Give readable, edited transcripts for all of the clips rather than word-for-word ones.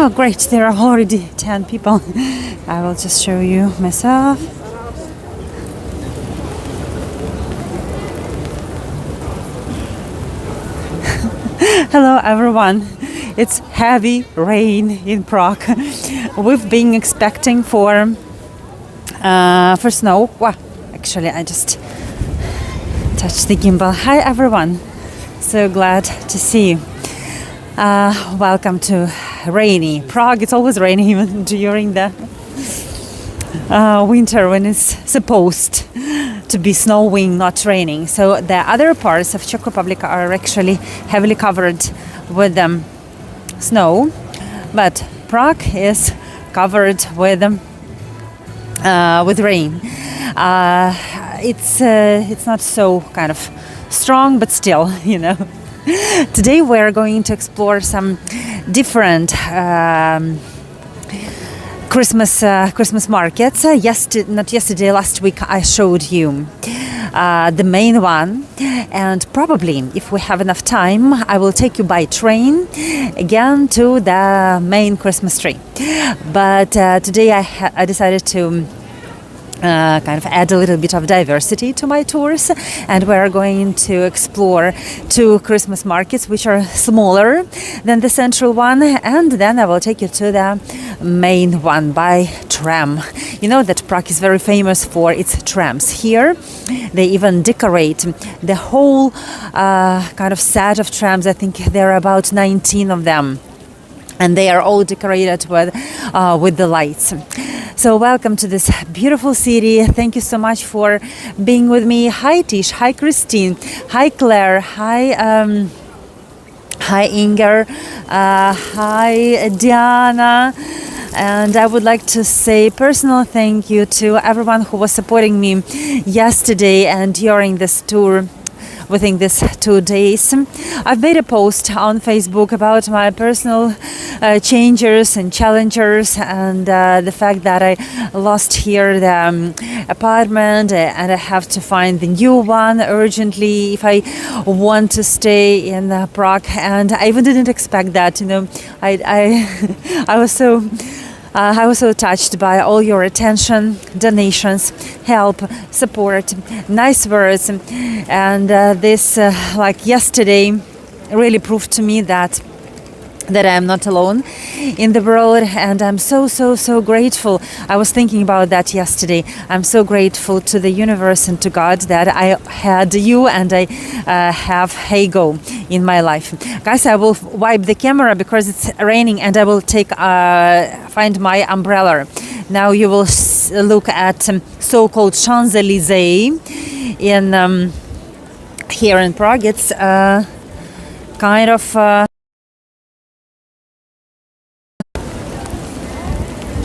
Oh, great. There are already 10 people. I will just show you myself. Hello, everyone. It's heavy rain in Prague. We've been expecting for snow. Wow, actually, I just touched the gimbal. Hi, everyone. So glad to see you. Welcome to rainy Prague. It's always rainy even during the winter when it's supposed to be snowing, not raining. So the other parts of Czech Republic are actually heavily covered with snow, but Prague is covered with rain. It's not so kind of strong, but still, you know. Today we're going to explore some different Christmas markets. Last week I showed you the main one, and probably if we have enough time I will take you by train again to the main Christmas tree. But today I decided to kind of add a little bit of diversity to my tours, and we're going to explore two Christmas markets which are smaller than the central one, and then I will take you to the main one by Tram. You know that Prague is very famous for its trams. Here they even decorate the whole kind of set of trams. I think there are about 19 of them, and they are all decorated with the lights. So welcome to this beautiful city. Thank you so much for being with me. Hi Tish, hi Christine, hi Claire, hi Inger, hi Diana. And I would like to say personal thank you to everyone who was supporting me yesterday and during this tour. Within these 2 days, I've made a post on Facebook about my personal changes and challenges, and the fact that I lost here the apartment and I have to find the new one urgently if I want to stay in Prague. And I even didn't expect that, you know. I was so touched by all your attention, donations, help, support, nice words, and this, like yesterday, really proved to me that I am not alone in the world, and I'm so grateful. I was thinking about that yesterday. I'm so grateful to the universe and to God that I had you and I have Hago in my life. Guys, I will wipe the camera because it's raining, and I will find my umbrella. Now you will look at so-called Champs-Élysées in here in Prague. It's kind of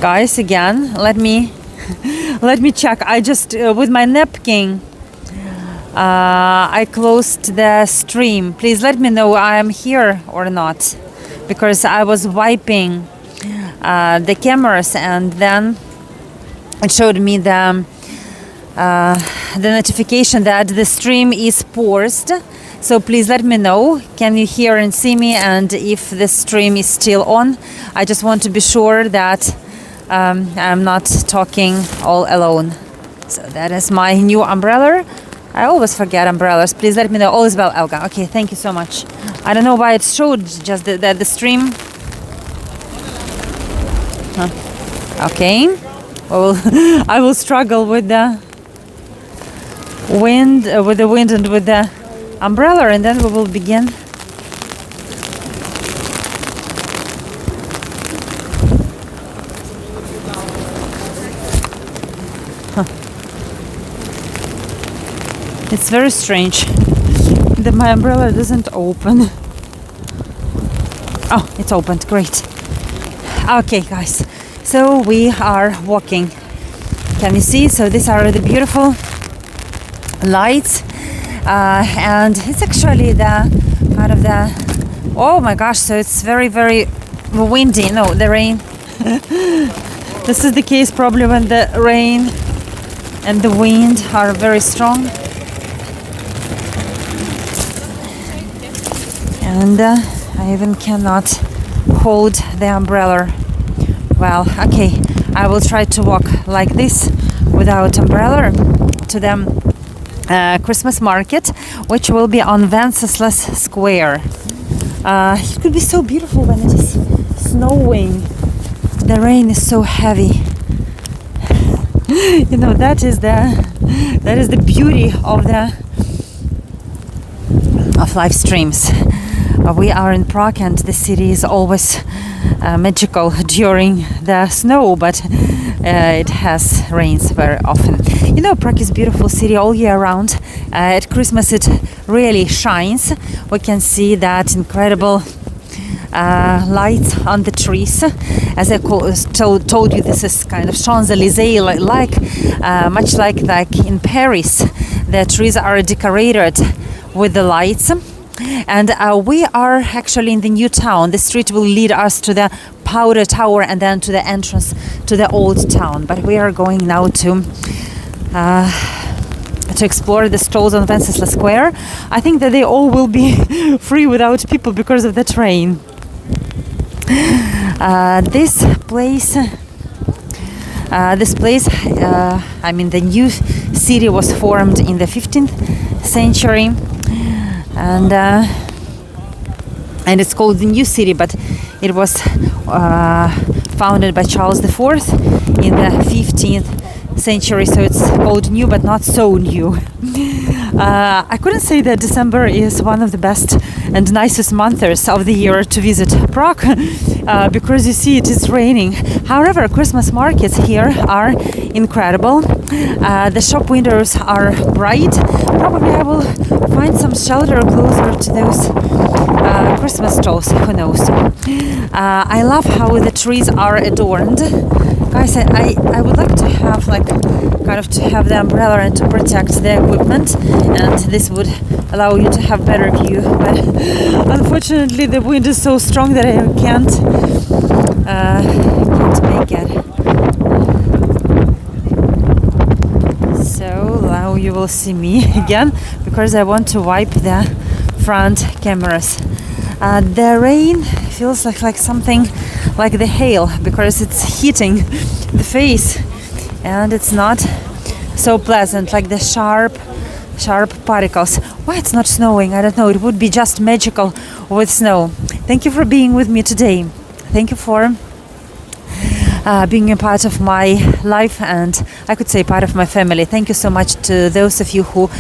guys, again, let me check. I just with my napkin I closed the stream. Please let me know I am here or not, because I was wiping the cameras and then it showed me the notification that the stream is paused. So please let me know, can you hear and see me, and if the stream is still on. I just want to be sure that I'm not talking all alone. So that is my new umbrella. I always forget umbrellas. Please let me know. All is well, Elga. Okay, thank you so much. I don't know why it showed just the stream. Okay. Well, I will struggle with the wind, and with the umbrella, and then we will begin. It's very strange that my umbrella doesn't open. Oh, it's opened. Great. Okay, guys. So we are walking. Can you see? So these are the beautiful lights, and it's actually the kind of the. Oh my gosh! So it's very windy. No, the rain. This is the case probably when the rain and the wind are very strong. And I even cannot hold the umbrella. Well, okay, I will try to walk like this without umbrella to the Christmas market, which will be on Wenceslas Square. It could be so beautiful when it is snowing. The rain is so heavy. You know, that is the beauty of live streams. We are in Prague, and the city is always magical during the snow, but it has rains very often. You know, Prague is a beautiful city all year round. At Christmas it really shines. We can see that incredible lights on the trees. As I told you, this is kind of Champs-Élysées, much like in Paris. The trees are decorated with the lights. And we are actually in the new town. The street will lead us to the Powder Tower and then to the entrance to the old town. But we are going now to explore the stalls on Wenceslas Square. I think that they all will be free without people because of the train. This place, I mean, the new city was formed in the 15th century. And it's called the New City, but it was founded by Charles IV in the 15th century, so it's called new, but not so new. I couldn't say that December is one of the best and nicest months of the year to visit Prague, because you see it is raining. However, Christmas markets here are incredible. The shop windows are bright. Probably I will find some shelter closer to those Christmas stalls, who knows. I love how the trees are adorned. Guys, I would like to have to have the umbrella and to protect the equipment, and this would allow you to have better view, but unfortunately the wind is so strong that I can't make it. So now you will see me again, because I want to wipe the front cameras. The rain feels like something like the hail, because it's hitting the face and it's not so pleasant, like the sharp particles. Why it's not snowing? I don't know. It would be just magical with snow. Thank you for being with me today. Thank you for being a part of my life, and I could say part of my family. Thank you so much to those of you who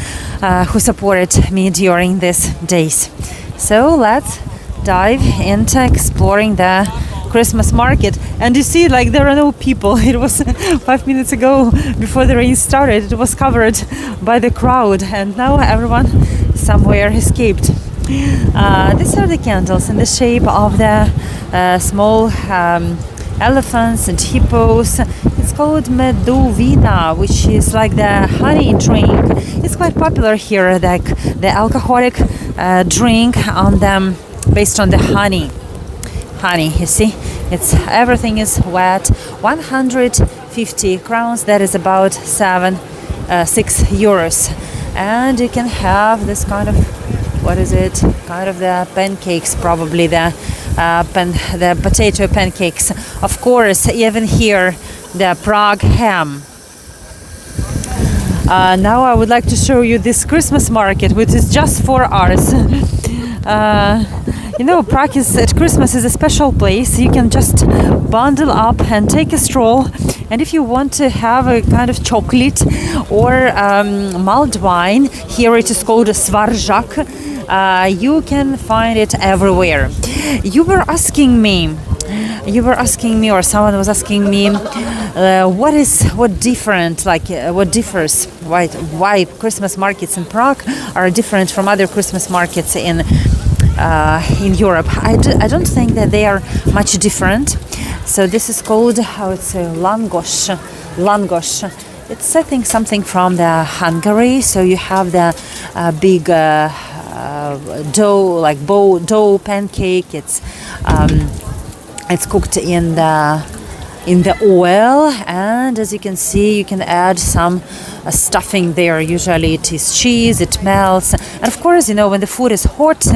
supported me during these days. So let's dive into exploring the Christmas market. And you see, like, there are no people. It was 5 minutes ago, before the rain started, it was covered by the crowd, and now everyone somewhere escaped. These are the candles in the shape of the small elephants and hippos. It's called medovina, which is like the honey drink. It's quite popular here, like the alcoholic drink on them based on the honey. You see, everything is wet. 150 crowns, that is about 6 euros, and you can have this kind of, what is it, kind of the pancakes, probably the potato pancakes. Of course, even here the Prague ham. Now I would like to show you this Christmas market, which is just for ours. You know, Prague at Christmas is a special place. You can just bundle up and take a stroll. And if you want to have a kind of chocolate or mulled wine, here it is called a svarjak. You can find it everywhere. You were asking me, or someone was asking me, what differs, why Christmas markets in Prague are different from other Christmas markets in Europe. I don't think that they are much different. So this is called, langos. It's, I think, something from the Hungary. So you have the big dough pancake. It's cooked in the oil, and as you can see, you can add some stuffing there. Usually it is cheese, it melts, and of course, you know, when the food is hot,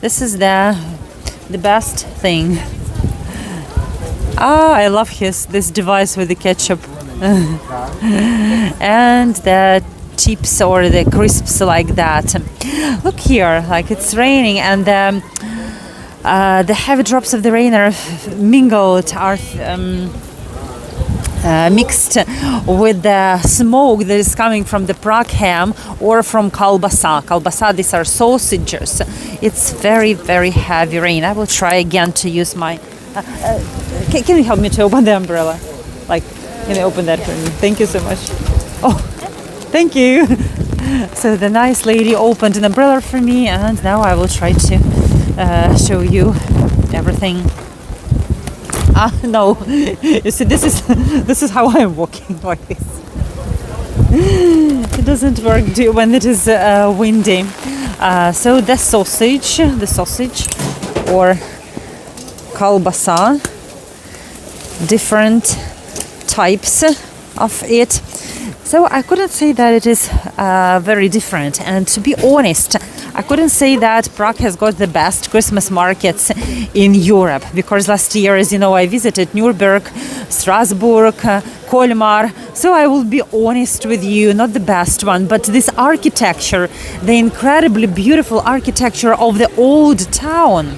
this is the best thing. I love this device with the ketchup. And the chips or the crisps like that. Look here, like it's raining, and the heavy drops of the rain are mingled, are mixed with the smoke that is coming from the Prague ham or from kalbasa. Kalbasa, these are sausages. It's very, very heavy rain. I will try again to use my... can you help me to open the umbrella? Like, can you open that for me? Thank you so much. Oh, thank you. So the nice lady opened an umbrella for me, and now I will try to show you everything. No, you see, this is how I'm walking, like this. It doesn't work when it is windy. So the sausage or kalbasa, different types of it. So I couldn't say that it is very different, and to be honest, I couldn't say that Prague has got the best Christmas markets in Europe, because last year, as you know, I visited Nuremberg, Strasbourg, Colmar. So I will be honest with you, not the best one, but this architecture, the incredibly beautiful architecture of the old town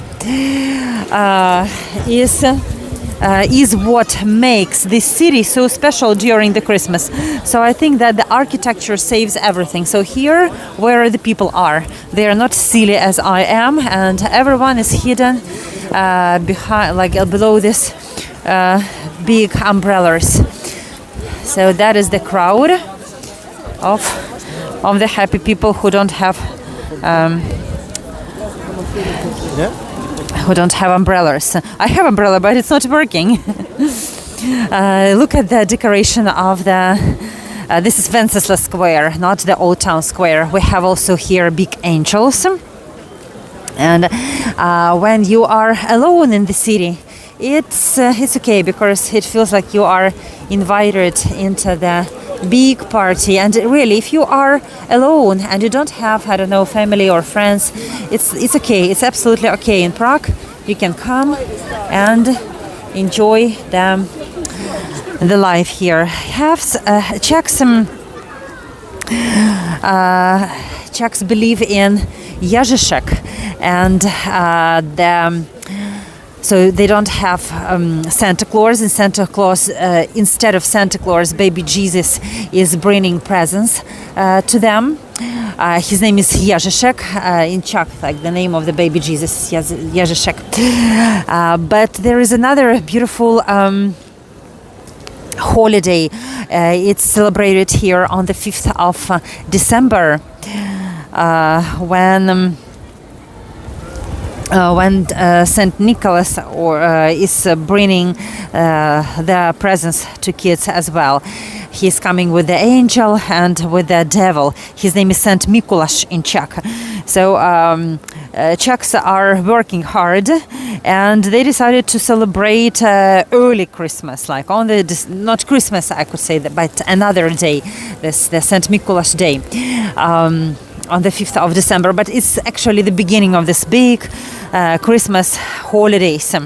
is what makes this city so special during the Christmas. So I think that the architecture saves everything. So here, where the people are, they are not silly as I am, and everyone is hidden behind, like below this big umbrellas. So that is the crowd of the happy people who don't have umbrellas. I have umbrella, but it's not working. Look at the decoration of the this is Wenceslas Square, not the Old Town Square. We have also here big angels. And when you are alone in the city, it's okay, because it feels like you are invited into the big party. And really, if you are alone and you don't have, I don't know, family or friends, it's okay. It's absolutely okay. In Prague, you can come and enjoy the life here. Czechs believe in Ježíšek, and so they don't have Santa Claus. And Santa Claus, instead of Santa Claus, baby Jesus is bringing presents to them. His name is Ježíšek, in Czech, like the name of the baby Jesus, Ježíšek. But there is another beautiful holiday. It's celebrated here on the 5th of December, when Saint Nicholas is bringing the presents to kids as well. He's coming with the angel and with the devil. His name is Saint Mikuláš in Czech. So Czechs are working hard, and they decided to celebrate early Christmas, like on the not Christmas, I could say, but another day, the Saint Mikuláš day. On the 5th of December, but it's actually the beginning of this big Christmas holidays.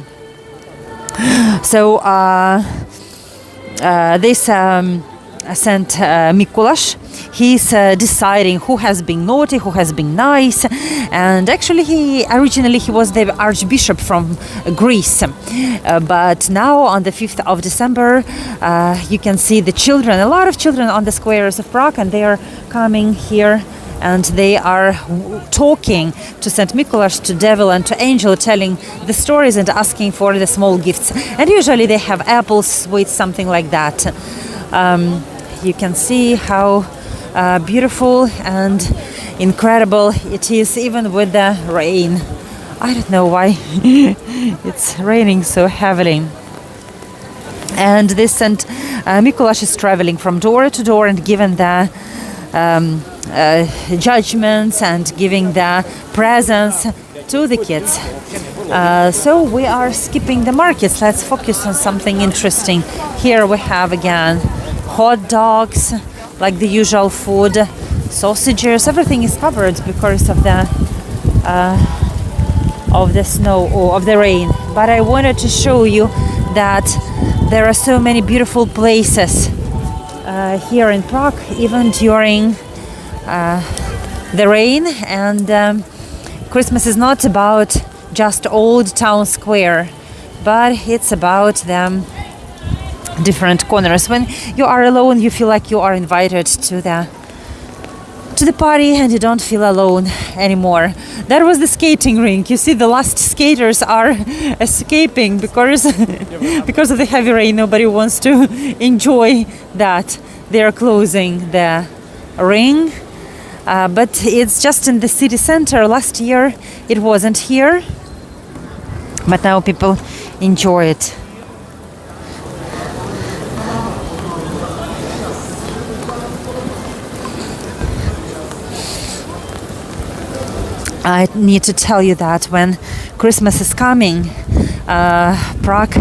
So this Saint Mikuláš, he's deciding who has been naughty, who has been nice, and actually he originally was the Archbishop from Greece, but now on the 5th of December you can see the children, a lot of children on the squares of Prague, and they are coming here. And they are talking to Saint Mikuláš, to devil and to angel, telling the stories and asking for the small gifts. And usually they have apples, sweets, something like that. You can see how beautiful and incredible it is, even with the rain. I don't know why it's raining so heavily. And this Saint Mikuláš is traveling from door to door and giving the judgments and giving the presents to the kids. So we are skipping the markets. Let's focus on something interesting. Here we have again hot dogs, like the usual food, sausages. Everything is covered because of the snow or of the rain. But I wanted to show you that there are so many beautiful places here in Prague, even during the rain. And Christmas is not about just old town square, but it's about the different corners. When you are alone, you feel like you are invited to the party, and you don't feel alone anymore. That was the skating rink. You see, the last skaters are escaping because of the heavy rain. Nobody wants to enjoy that. They are closing the ring, but it's just in the city center. Last year it wasn't here, but now people enjoy it. I need to tell you that when Christmas is coming, Prague,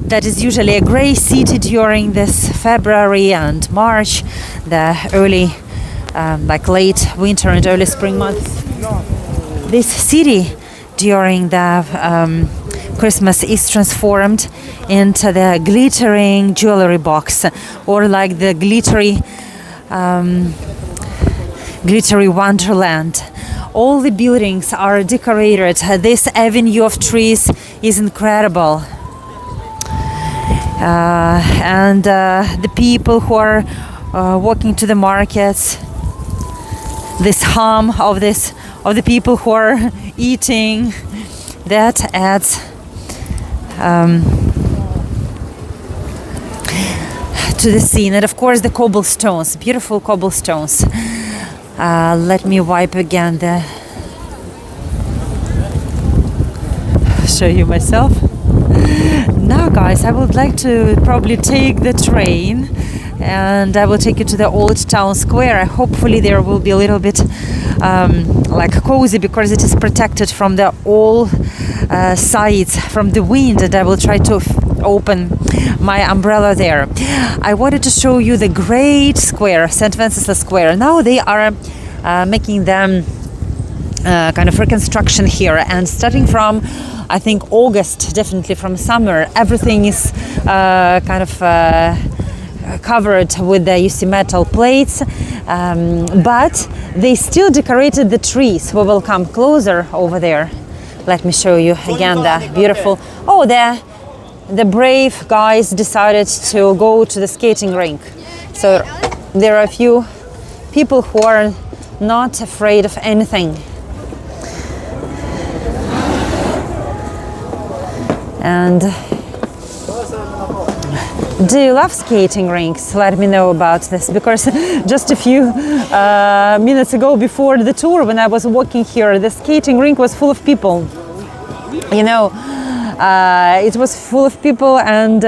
that is usually a gray city during this February and March, the early, like late winter and early spring months. This city during the Christmas is transformed into the glittering jewelry box, or like the glittery Wonderland. All the buildings are decorated. This avenue of trees is incredible. And the people who are walking to the markets, this hum of the people who are eating, that adds to the scene. And of course the cobblestones, beautiful cobblestones. Let me wipe again show you myself. Now guys, I would like to probably take the train, and I will take you to the old town square. Hopefully there will be a little bit like cozy, because it is protected from the all sides from the wind, and I will try to open my umbrella there. I wanted to show you the great square, St. Wenceslas Square. Now they are making them kind of reconstruction here, and starting from I think August, definitely from summer, everything is kind of covered with the, you see, metal plates, but they still decorated the trees. We will come closer over there. Let me show you again the beautiful, the brave guys decided to go to the skating rink. So there are a few people who are not afraid of anything. And do you love skating rinks? Let me know about this, because just a few minutes ago, before the tour, when I was walking here, the skating rink was full of people. You know, it was full of people, and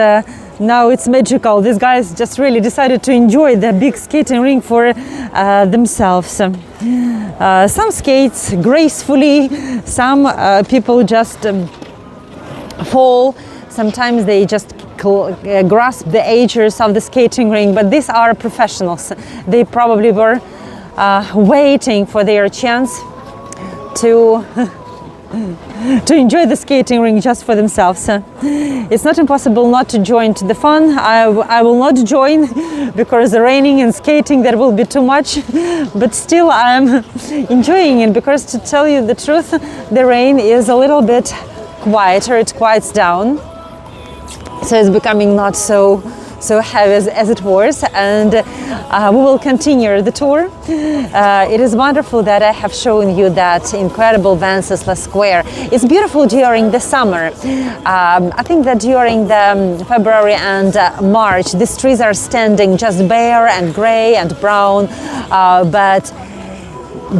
now it's magical. These guys just really decided to enjoy the big skating rink for themselves. Some skates gracefully, some people just fall. Sometimes they just grasp the edges of the skating rink, but these are professionals. They probably were waiting for their chance to enjoy the skating rink just for themselves. It's not impossible not to join to the fun. I will not join because the raining and skating, that will be too much, but still I'm enjoying it, because to tell you the truth, the rain is a little bit quieter, it quiets down, so it's becoming not so heavy as it was, and we will continue the tour. It is wonderful that I have shown you that incredible Wenceslas Square. It's beautiful during the summer. I think that during the February and March, these trees are standing just bare and gray and brown, but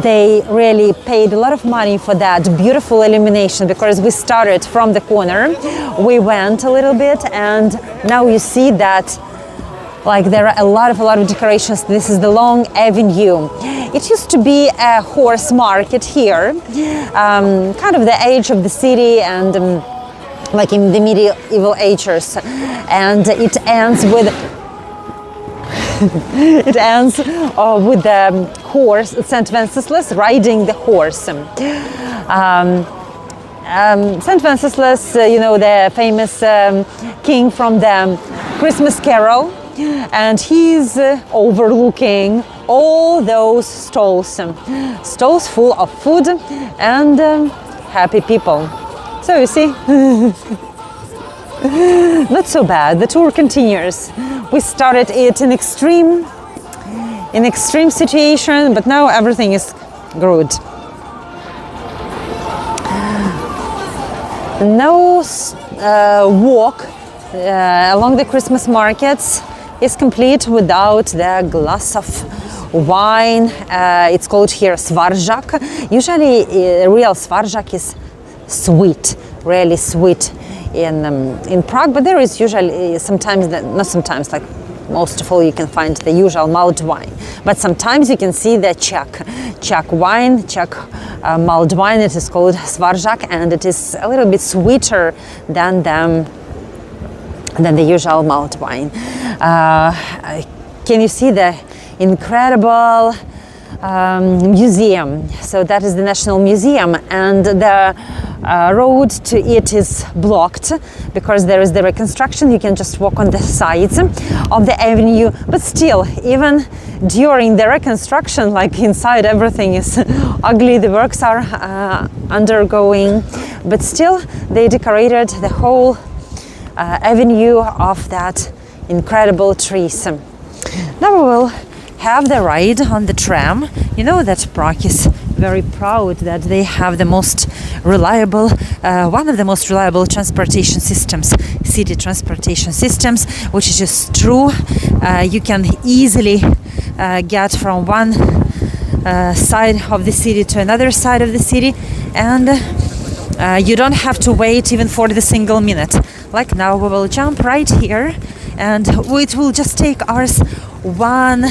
they really paid a lot of money for that beautiful illumination, because we started from the corner, we went a little bit, and now you see that like there are a lot of decorations. This is the long avenue. It used to be a horse market here, kind of the age of the city, and like in the medieval ages, and it ends with with the horse, St. Wenceslas riding the horse. Saint Wenceslas, the famous king from the Christmas Carol, and he's overlooking all those stalls full of food and happy people. So you see, not so bad. The tour continues. We started it in extreme situation, but now everything is good. No walk along the Christmas markets is complete without the glass of wine. It's called here svarjak. Usually real svarjak is sweet, really sweet in Prague, but there is usually sometimes, not sometimes, like most of all you can find the usual mulled wine, but sometimes you can see the Czech wine, Czech mulled wine. It is called svarjak, and it is a little bit sweeter than the usual mulled wine. Can you see the incredible museum? So that is the National Museum, and the road to it is blocked because there is the reconstruction. You can just walk on the sides of the avenue, but still, even during the reconstruction, like inside everything is ugly, the works are undergoing, but still they decorated the whole avenue of that incredible trees. Now we will have the ride on the tram. You know that Prague is very proud that they have the most reliable, one of the most reliable transportation systems, city transportation systems, which is just true. You can easily get from one side of the city to another side of the city, and you don't have to wait even for the single minute. Like now we will jump right here, and it will just take us one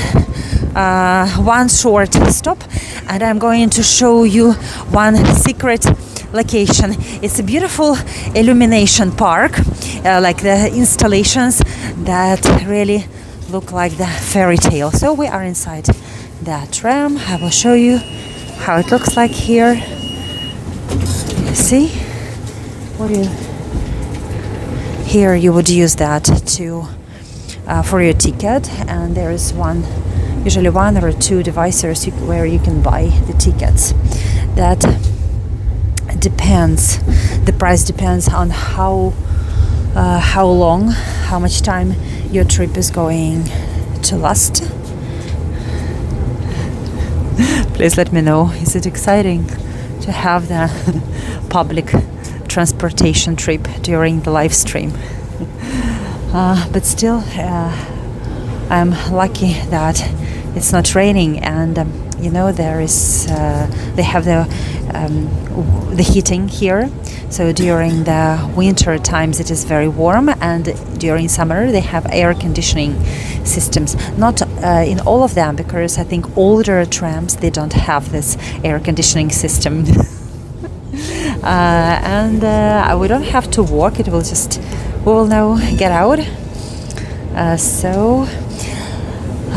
short stop, and I'm going to show you one secret location. It's a beautiful illumination park, like the installations that really look like the fairy tale. So we are inside the tram. I will show you how it looks like here. You see? Here you would use that to for your ticket, and there is usually one or two devices where you can buy the tickets. That depends. The price depends on how long, how much time your trip is going to last. Please let me know. Is it exciting to have the public transportation trip during the live stream? But still, I'm lucky that it's not raining, and there is they have the heating here. So during the winter times it is very warm, and during summer they have air conditioning systems. Not in all of them, because I think older trams, they don't have this air conditioning system. And we don't have to walk. We will now get out. So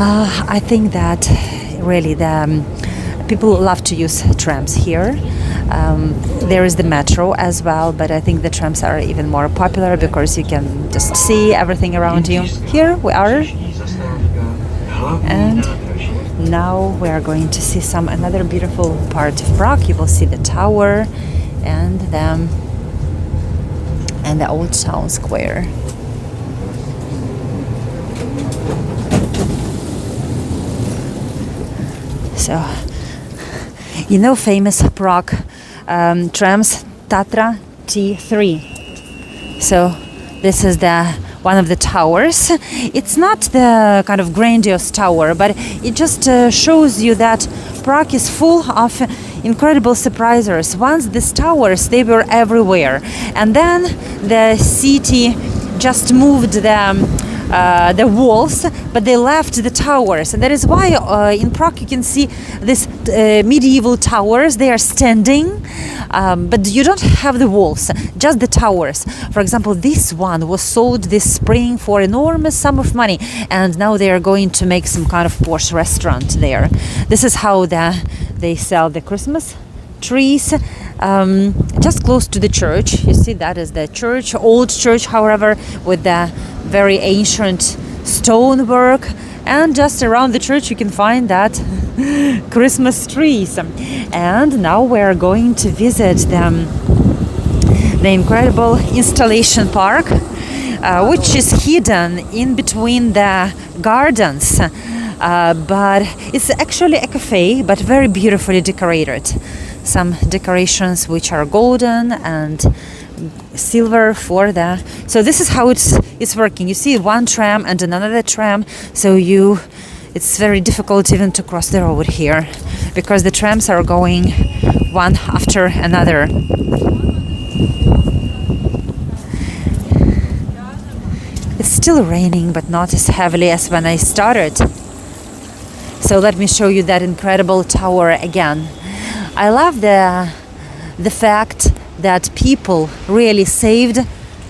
I think that really the people love to use trams here. There is the metro as well, but I think the trams are even more popular because you can just see everything around you. Here we are, and now we are going to see another beautiful part of Prague. You will see the tower and the old town square. So, famous Prague trams, Tatra T3. So this is one of the towers. It's not the kind of grandiose tower, but it just shows you that Prague is full of incredible surprises. Once these towers, they were everywhere, and then the city just moved the walls, but they left the towers, and that is why in Prague you can see these medieval towers. They are standing, but you don't have the walls, just the towers. For example, this one was sold this spring for enormous sum of money, and now they are going to make some kind of posh restaurant there. This is how they sell the Christmas trees just close to the church. You see, that is the church, old church, however, with the very ancient stonework. And just around the church you can find that Christmas trees. And now we're going to visit the incredible installation park, which is hidden in between the gardens. But it's actually a cafe, but very beautifully decorated. Some decorations which are golden and silver for the. So this is how it's working. You see one tram and another tram. So it's very difficult even to cross the road here, because the trams are going one after another. It's still raining, but not as heavily as when I started. So let me show you that incredible tower again. I love the fact that people really saved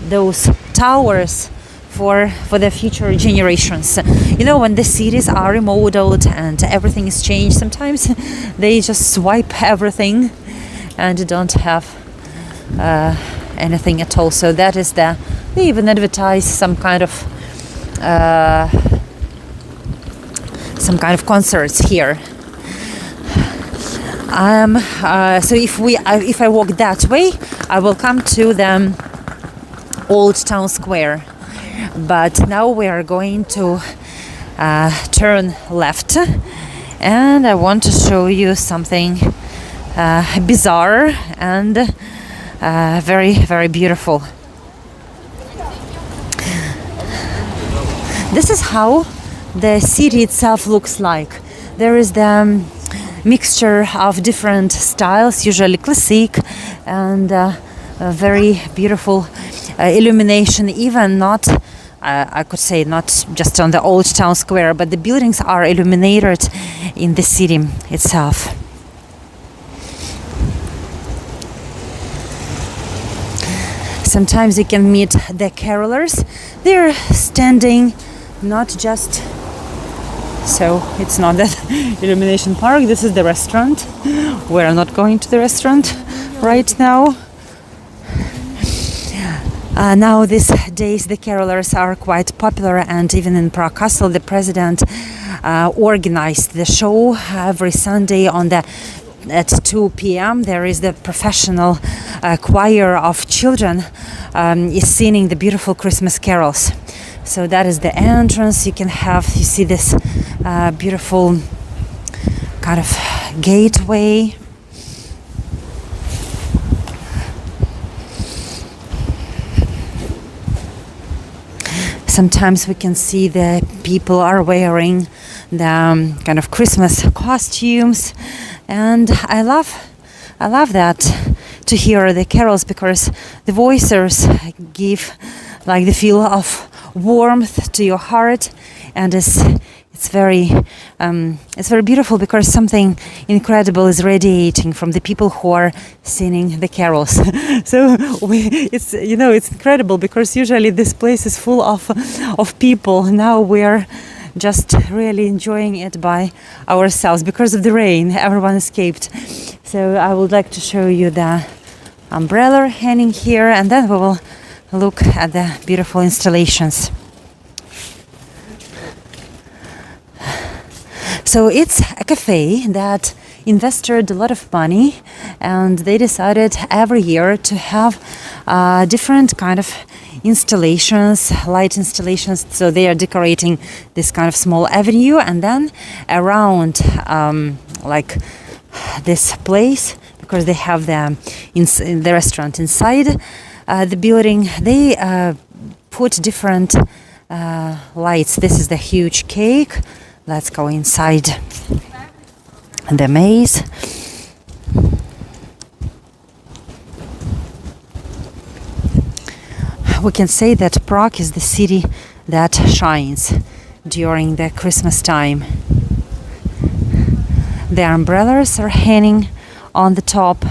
those towers for the future generations. You know, when the cities are remodeled and everything is changed, sometimes they just swipe everything and don't have anything at all. So that is they even advertise some kind of concerts here. So if I walk that way, I will come to the old town square. But now we are going to turn left, and I want to show you something bizarre and very, very beautiful. This is how the city itself looks like. There is the mixture of different styles, usually classic, and very beautiful illumination, even not, I could say, not just on the old town square, but the buildings are illuminated in the city itself. Sometimes you can meet the carolers. They're standing, not just. So it's not that illumination park. This is the restaurant. We're not going to the restaurant right now. Now these days the carolers are quite popular, and even in Prague Castle the president organized the show every Sunday at 2 p.m. There is the professional choir of children is singing the beautiful Christmas carols. So that is the entrance. You see this beautiful kind of gateway. Sometimes we can see the people are wearing the kind of Christmas costumes, and I love that, to hear the carols, because the voices give like the feel of warmth to your heart, and it's very beautiful, because something incredible is radiating from the people who are singing the carols. So it's incredible, because usually this place is full of people. Now we're just really enjoying it by ourselves because of the rain. Everyone escaped. So I would like to show you the umbrella hanging here, and then we will look at the beautiful installations. So it's a cafe that invested a lot of money, and they decided every year to have different kind of installations, light installations. So they are decorating this kind of small avenue, and then around like this place, because they have the restaurant inside the building, they put different lights. This is the huge cake. Let's go inside the maze. We can say that Prague is the city that shines during the Christmas time. The umbrellas are hanging on the top.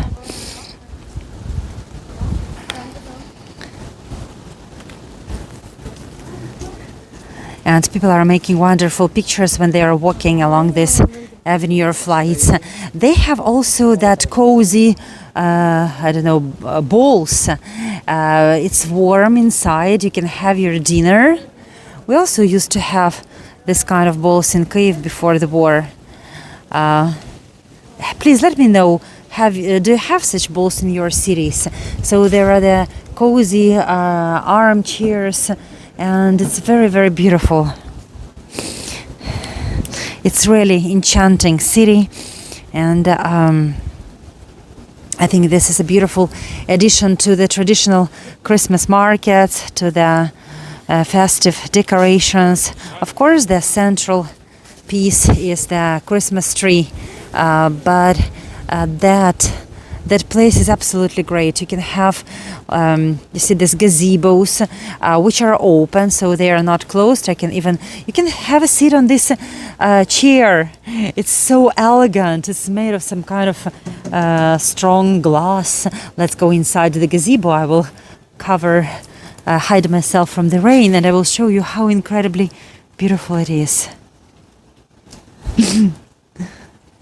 And people are making wonderful pictures when they are walking along this Avenue of Lights. They have also that cozy, balls. It's warm inside. You can have your dinner. We also used to have this kind of balls in Kyiv before the war. Please let me know. Do you have such balls in your cities? So there are the cozy armchairs, and it's very, very beautiful. It's really enchanting city, and I think this is a beautiful addition to the traditional Christmas markets, to the festive decorations. Of course, the central piece is the Christmas tree, but that place is absolutely great. You can have, you see these gazebos, which are open, so they are not closed. You can have a seat on this chair. It's so elegant. It's made of some kind of strong glass. Let's go inside the gazebo. I will hide myself from the rain, and I will show you how incredibly beautiful it is.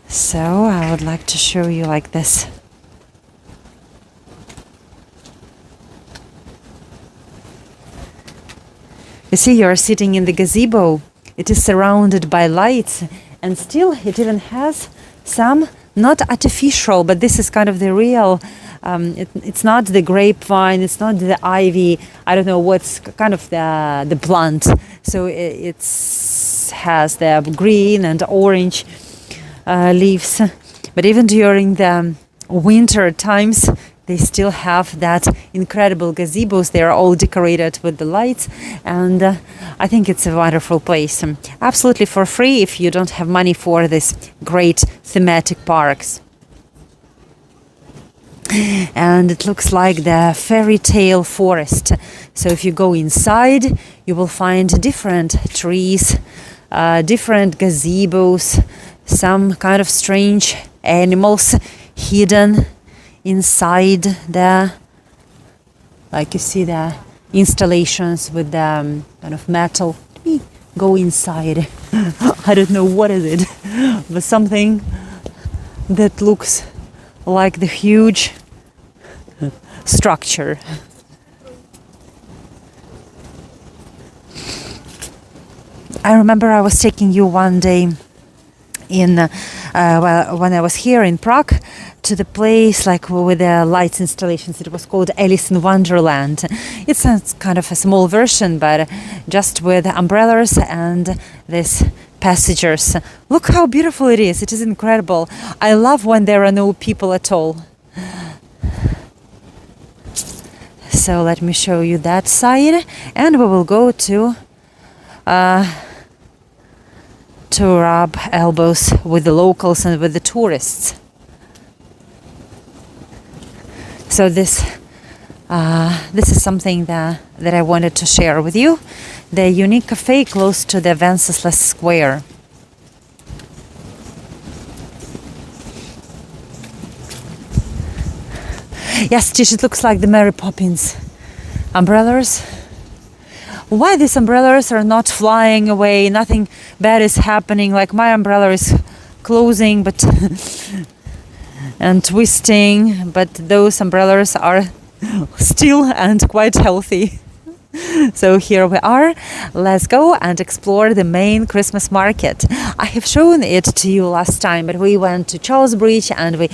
So I would like to show you like this. You see, you're sitting in the gazebo. It is surrounded by lights, and still it even has some, not artificial, but this is kind of the real. It's not the grapevine, it's not the ivy. I don't know what's kind of the plant. So it has the green and orange leaves. But even during the winter times, they still have that incredible gazebos. They are all decorated with the lights, and I think it's a wonderful place. Absolutely for free if you don't have money for this great thematic parks. And it looks like the fairy tale forest. So if you go inside, you will find different trees, different gazebos, some kind of strange animals hidden inside the, like you see the installations with the kind of metal. Let me go inside. I don't know what is it, but something that looks like the huge structure. I remember I was taking you one day when I was here in Prague, to the place like with the lights installations. It was called Alice in Wonderland. It's a kind of a small version, but just with umbrellas and these passengers. Look how beautiful it is. It is incredible. I love when there are no people at all. So let me show you that side, and we will go to rub elbows with the locals and with the tourists. So this is something that I wanted to share with you. The unique cafe close to the Wenceslas Square. Yes, Tish, it looks like the Mary Poppins umbrellas. Why these umbrellas are not flying away? Nothing bad is happening. Like my umbrella is closing, but and twisting, but those umbrellas are still and quite healthy. So here we are. Let's go and explore the main Christmas market. I have shown it to you last time, but we went to Charles Bridge, and we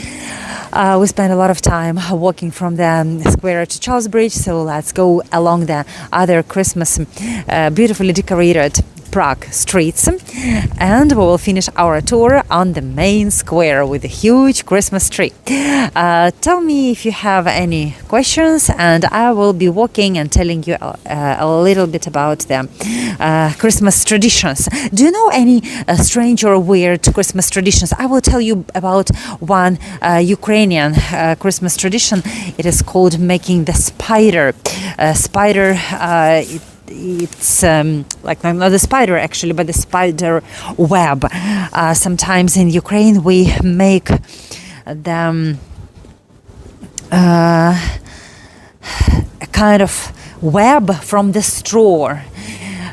spent a lot of time walking from the square to Charles Bridge. So let's go along the other Christmas beautifully decorated Prague streets, and we will finish our tour on the main square with a huge Christmas tree. Tell me if you have any questions, and I will be walking and telling you a little bit about the Christmas traditions. Do you know any strange or weird Christmas traditions? I will tell you about one Ukrainian Christmas tradition. It is called making the spider. It's like not the spider actually, but the spider web. Sometimes in Ukraine we make the a kind of web from the straw.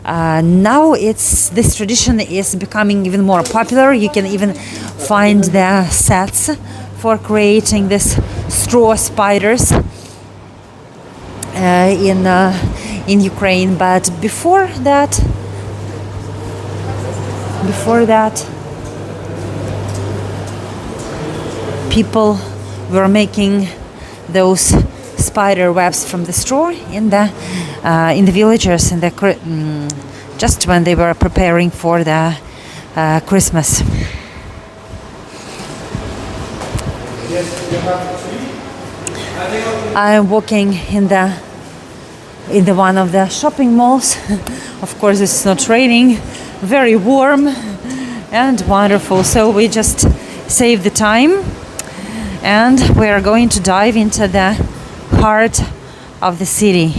Now this tradition is becoming even more popular. You can even find the sets for creating this straw spiders in Ukraine. But before that, people were making those spider webs from the straw in the villagers just when they were preparing for the Christmas. I'm walking in the one of the shopping malls. Of course, it's not raining. Very warm and wonderful. So we just save the time, and we are going to dive into the heart of the city.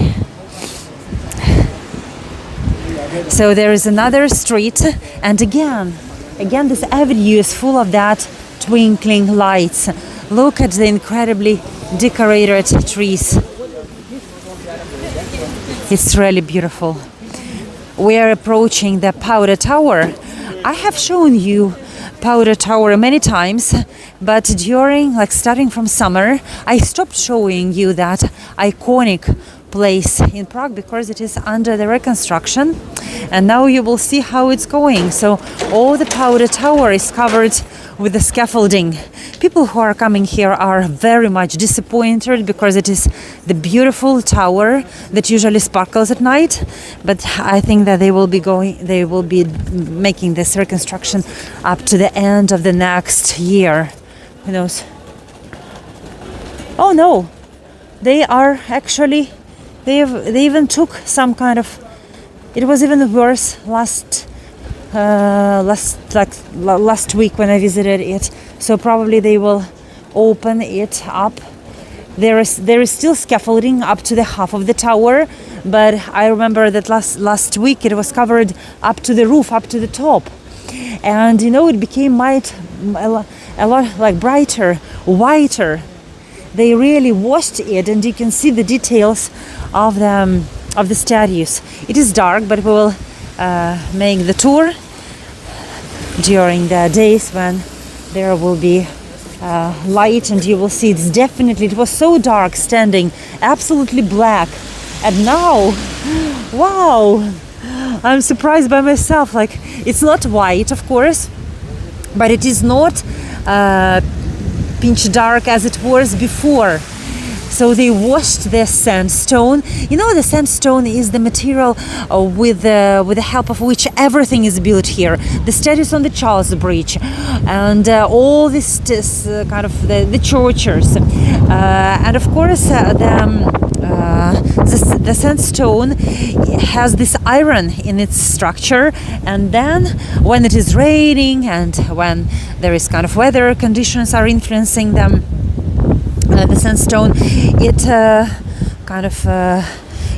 So there is another street, and again this avenue is full of that twinkling lights. Look at the incredibly decorated trees. It's really beautiful. We are approaching the Powder Tower. I have shown you Powder Tower many times, but starting from summer, I stopped showing you that iconic place in Prague because it is under the reconstruction, and now you will see how it's going. So all the Powder Tower is covered with the scaffolding. People who are coming here are very much disappointed because it is the beautiful tower that usually sparkles at night, but I think that they will be making this reconstruction up to the end of the next year. Who knows? Oh no, they are actually they even took some kind of, it was even worse last week when I visited it. So probably they will open it up. There is still scaffolding up to the half of the tower, but I remember that last week it was covered up to the roof, up to the top, and it became a lot like brighter, whiter. They really washed it, and you can see the details of the statues. It is dark, but we will make the tour during the days when there will be light, and you will see it was so dark standing, absolutely black, and now, wow, I'm surprised by myself. Like, it's not white, of course, but it is not pitch dark as it was before. So they washed the sandstone. The sandstone is the material with the help of which everything is built here. The statues on the Charles Bridge, and all this kind of the churches, and of course the sandstone has this iron in its structure, and then when it is raining and when there is kind of weather conditions are influencing them, the sandstone, it kind of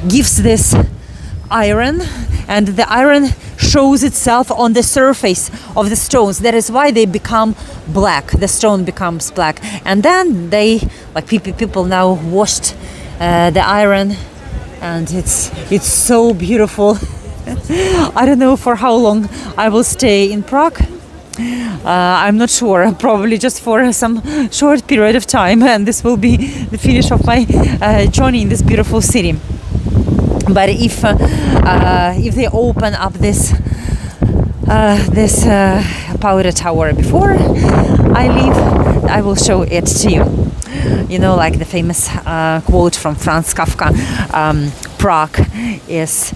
gives this iron, and the iron shows itself on the surface of the stones. That is why they become black. The stone becomes black, and then people now washed the iron, and it's so beautiful. I don't know for how long I will stay in Prague. I'm not sure, probably just for some short period of time, and this will be the finish of my journey in this beautiful city. But if they open up this Powder Tower before I leave, I will show it to you. Like the famous quote from Franz Kafka, Prague is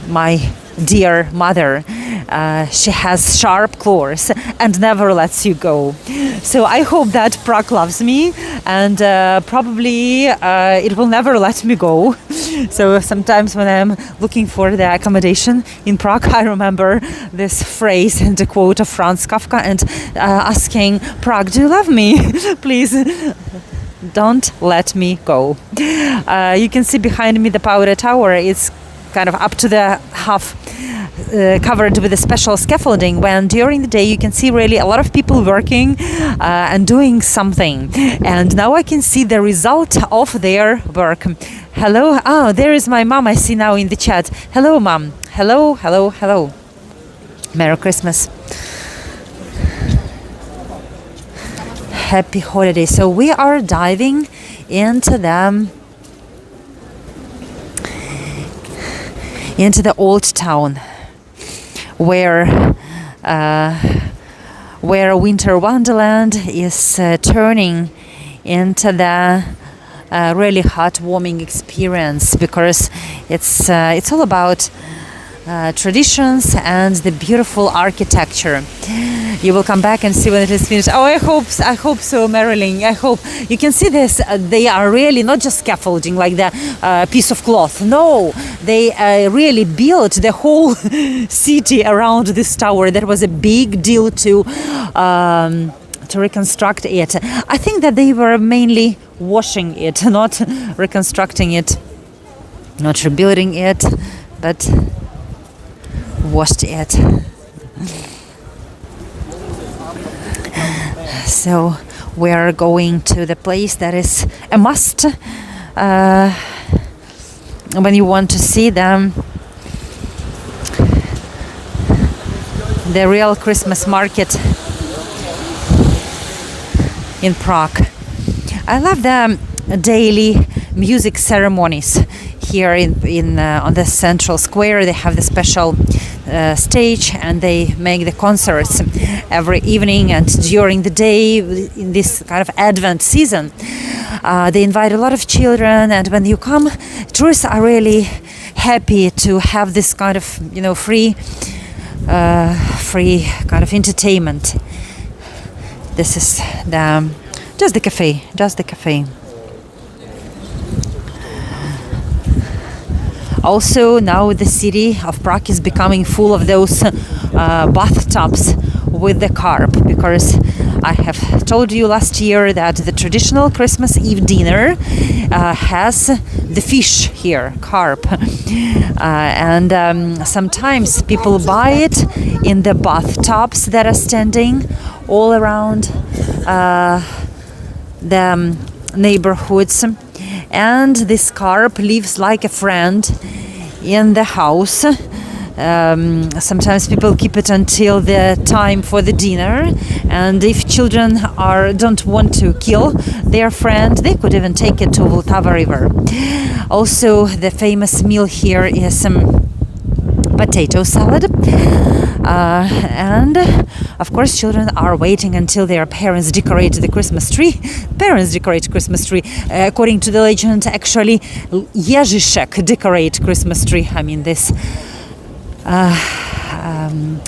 my dear mother. She has sharp claws and never lets you go. So I hope that Prague loves me, and probably it will never let me go. So sometimes when I'm looking for the accommodation in Prague, I remember this phrase and the quote of Franz Kafka, and asking Prague, do you love me? Please don't let me go. You can see behind me the Powder Tower. It's kind of up to the half covered with a special scaffolding, when during the day you can see really a lot of people working and doing something. And now I can see the result of their work. Hello. Oh, there is my mom. I see now in the chat. Hello, mom. Hello, hello, hello. Merry Christmas. Happy holiday. So we are diving into the old town where winter wonderland is turning into the really heartwarming experience, because it's all about traditions and the beautiful architecture. You will come back and see when it is finished. Oh, I hope so, Marilyn. I hope you can see this. They are really not just scaffolding like the piece of cloth. No, they really built the whole city around this tower. That was a big deal to reconstruct it. I think that they were mainly washing it, not reconstructing it, not rebuilding it, but washed it. So we are going to the place that is a must when you want to see the real Christmas market in Prague. I love the daily music ceremonies here on the central square. They have the special stage, and they make the concerts every evening and during the day in this kind of Advent season. They invite a lot of children, and when you come, tourists are really happy to have this kind of free kind of entertainment. This is just the cafe. Also, now the city of Prague is becoming full of those bathtubs with the carp, because I have told you last year that the traditional Christmas Eve dinner has the fish here, carp, and sometimes people buy it in the bathtubs that are standing all around the neighborhoods. And this carp lives like a friend in the house. Sometimes people keep it until the time for the dinner, and if children don't want to kill their friend, they could even take it to Vltava River. Also, the famous meal here is potato salad, and of course children are waiting until their parents decorate the Christmas tree. Parents decorate Christmas tree. According to the legend, actually Ježišek decorate Christmas tree. I mean, this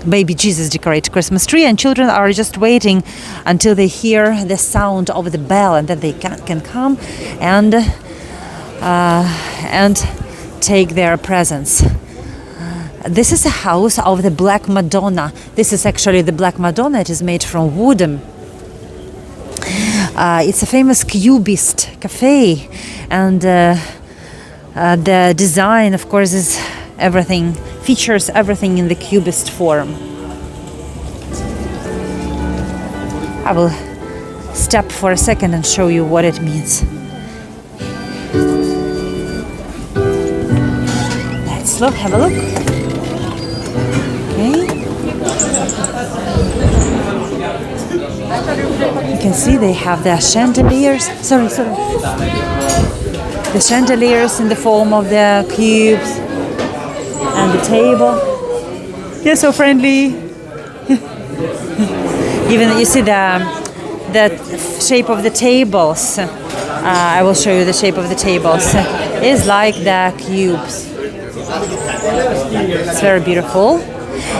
baby Jesus decorate Christmas tree, and children are just waiting until they hear the sound of the bell, and then they can come and take their presents. This is a house of the Black Madonna. This is actually the Black Madonna. It is made from wood. It's a famous cubist cafe, and the design, of course, features everything in the cubist form. I will stop for a second and show you what it means. Let's have a look. Okay. You can see they have the chandeliers. Sorry. The chandeliers in the form of the cubes and the table. They're so friendly. Even you see the shape of the tables. I will show you the shape of the tables. It's like the cubes. It's very beautiful.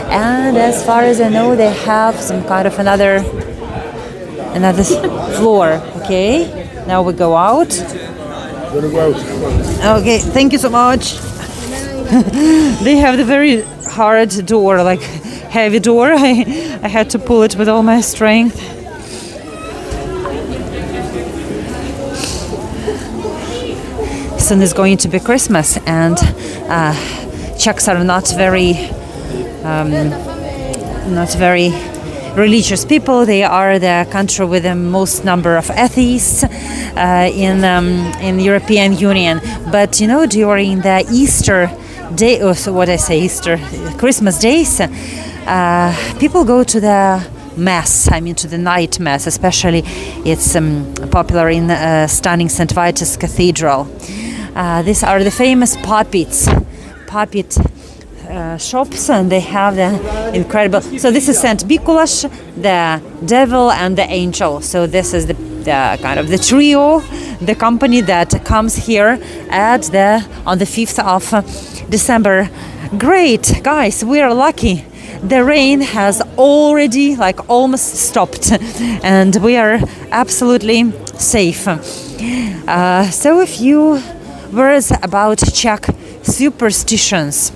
And as far as I know, they have some kind of another floor. Okay, now we go out. Okay, thank you so much. They have the very hard door, like heavy door. I had to pull it with all my strength. Soon is going to be Christmas, and Czechs are not very religious people. They are the country with the most number of atheists in European Union. But during the Easter day, or so what I say, Easter, Christmas days, people go to the mass, I mean to the night mass, especially it's popular in stunning St. Vitus Cathedral. These are the famous puppet shops, and they have the incredible. So this is Saint Mikuláš, the devil, and the angel. So this is the kind of the trio, the company that comes here on the 5th of December. Great, guys, we are lucky. The rain has already almost stopped, and we are absolutely safe. So a few words about Czech superstitions.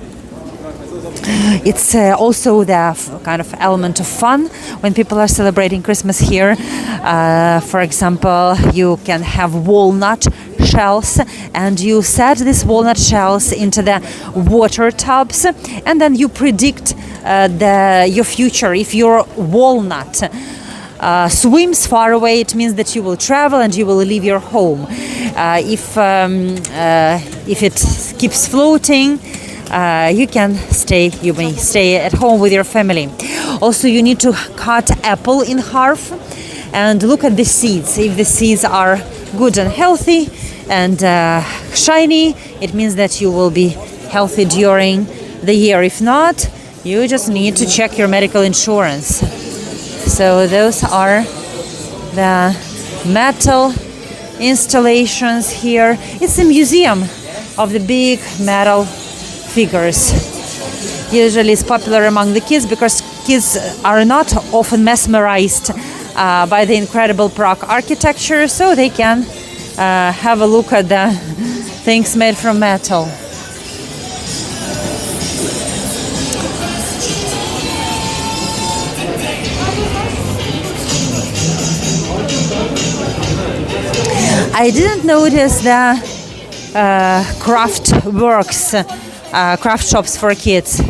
It's also the kind of element of fun when people are celebrating Christmas here. For example, you can have walnut shells, and you set these walnut shells into the water tubs, and then you predict your future. If your walnut swims far away, it means that you will travel and you will leave your home. If it keeps floating, you may stay at home with your family. Also, you need to cut apple in half and look at the seeds. If the seeds are good and healthy and shiny, it means that you will be healthy during the year. If not, you just need to check your medical insurance. So those are the metal installations here. It's a museum of the big metal figures. Usually it's popular among the kids because kids are not often mesmerized by the incredible Prague architecture, so they can have a look at the things made from metal. I didn't notice the craft shops for kids.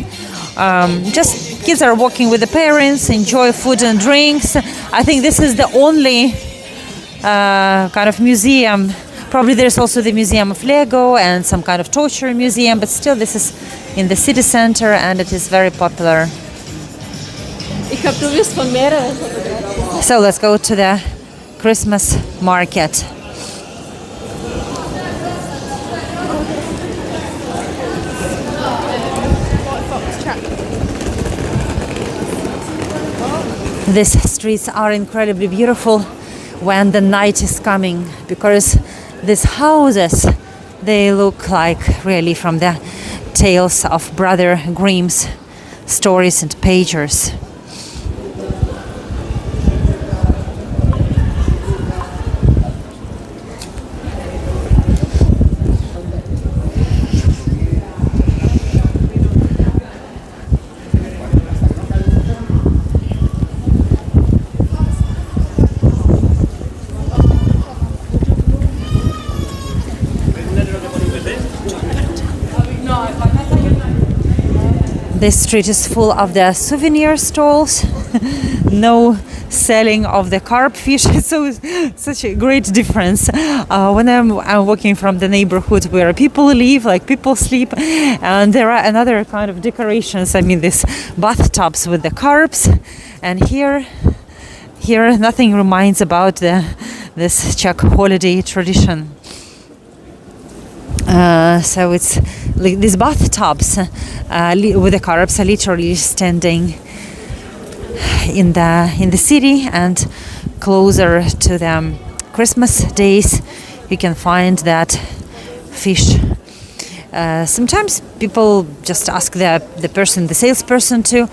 Just kids are walking with the parents, enjoy food and drinks. I think this is the only kind of museum. Probably there's also the Museum of Lego and some kind of torture museum, but still this is in the city center and it is very popular. So let's go to the Christmas market. These streets are incredibly beautiful when the night is coming, because these houses, they look like really from the tales of Brother Grimm's stories and pages. This street is full of the souvenir stalls. No selling of the carp fish. So such a great difference when I'm walking from the neighborhood where people live, like people sleep, and there are another kind of decorations. I mean, these bathtubs with the carps, and here nothing reminds about this Czech holiday tradition. So it's like these bathtubs with the carps are literally standing in the city, and closer to the Christmas days you can find that fish. Sometimes people just ask the salesperson to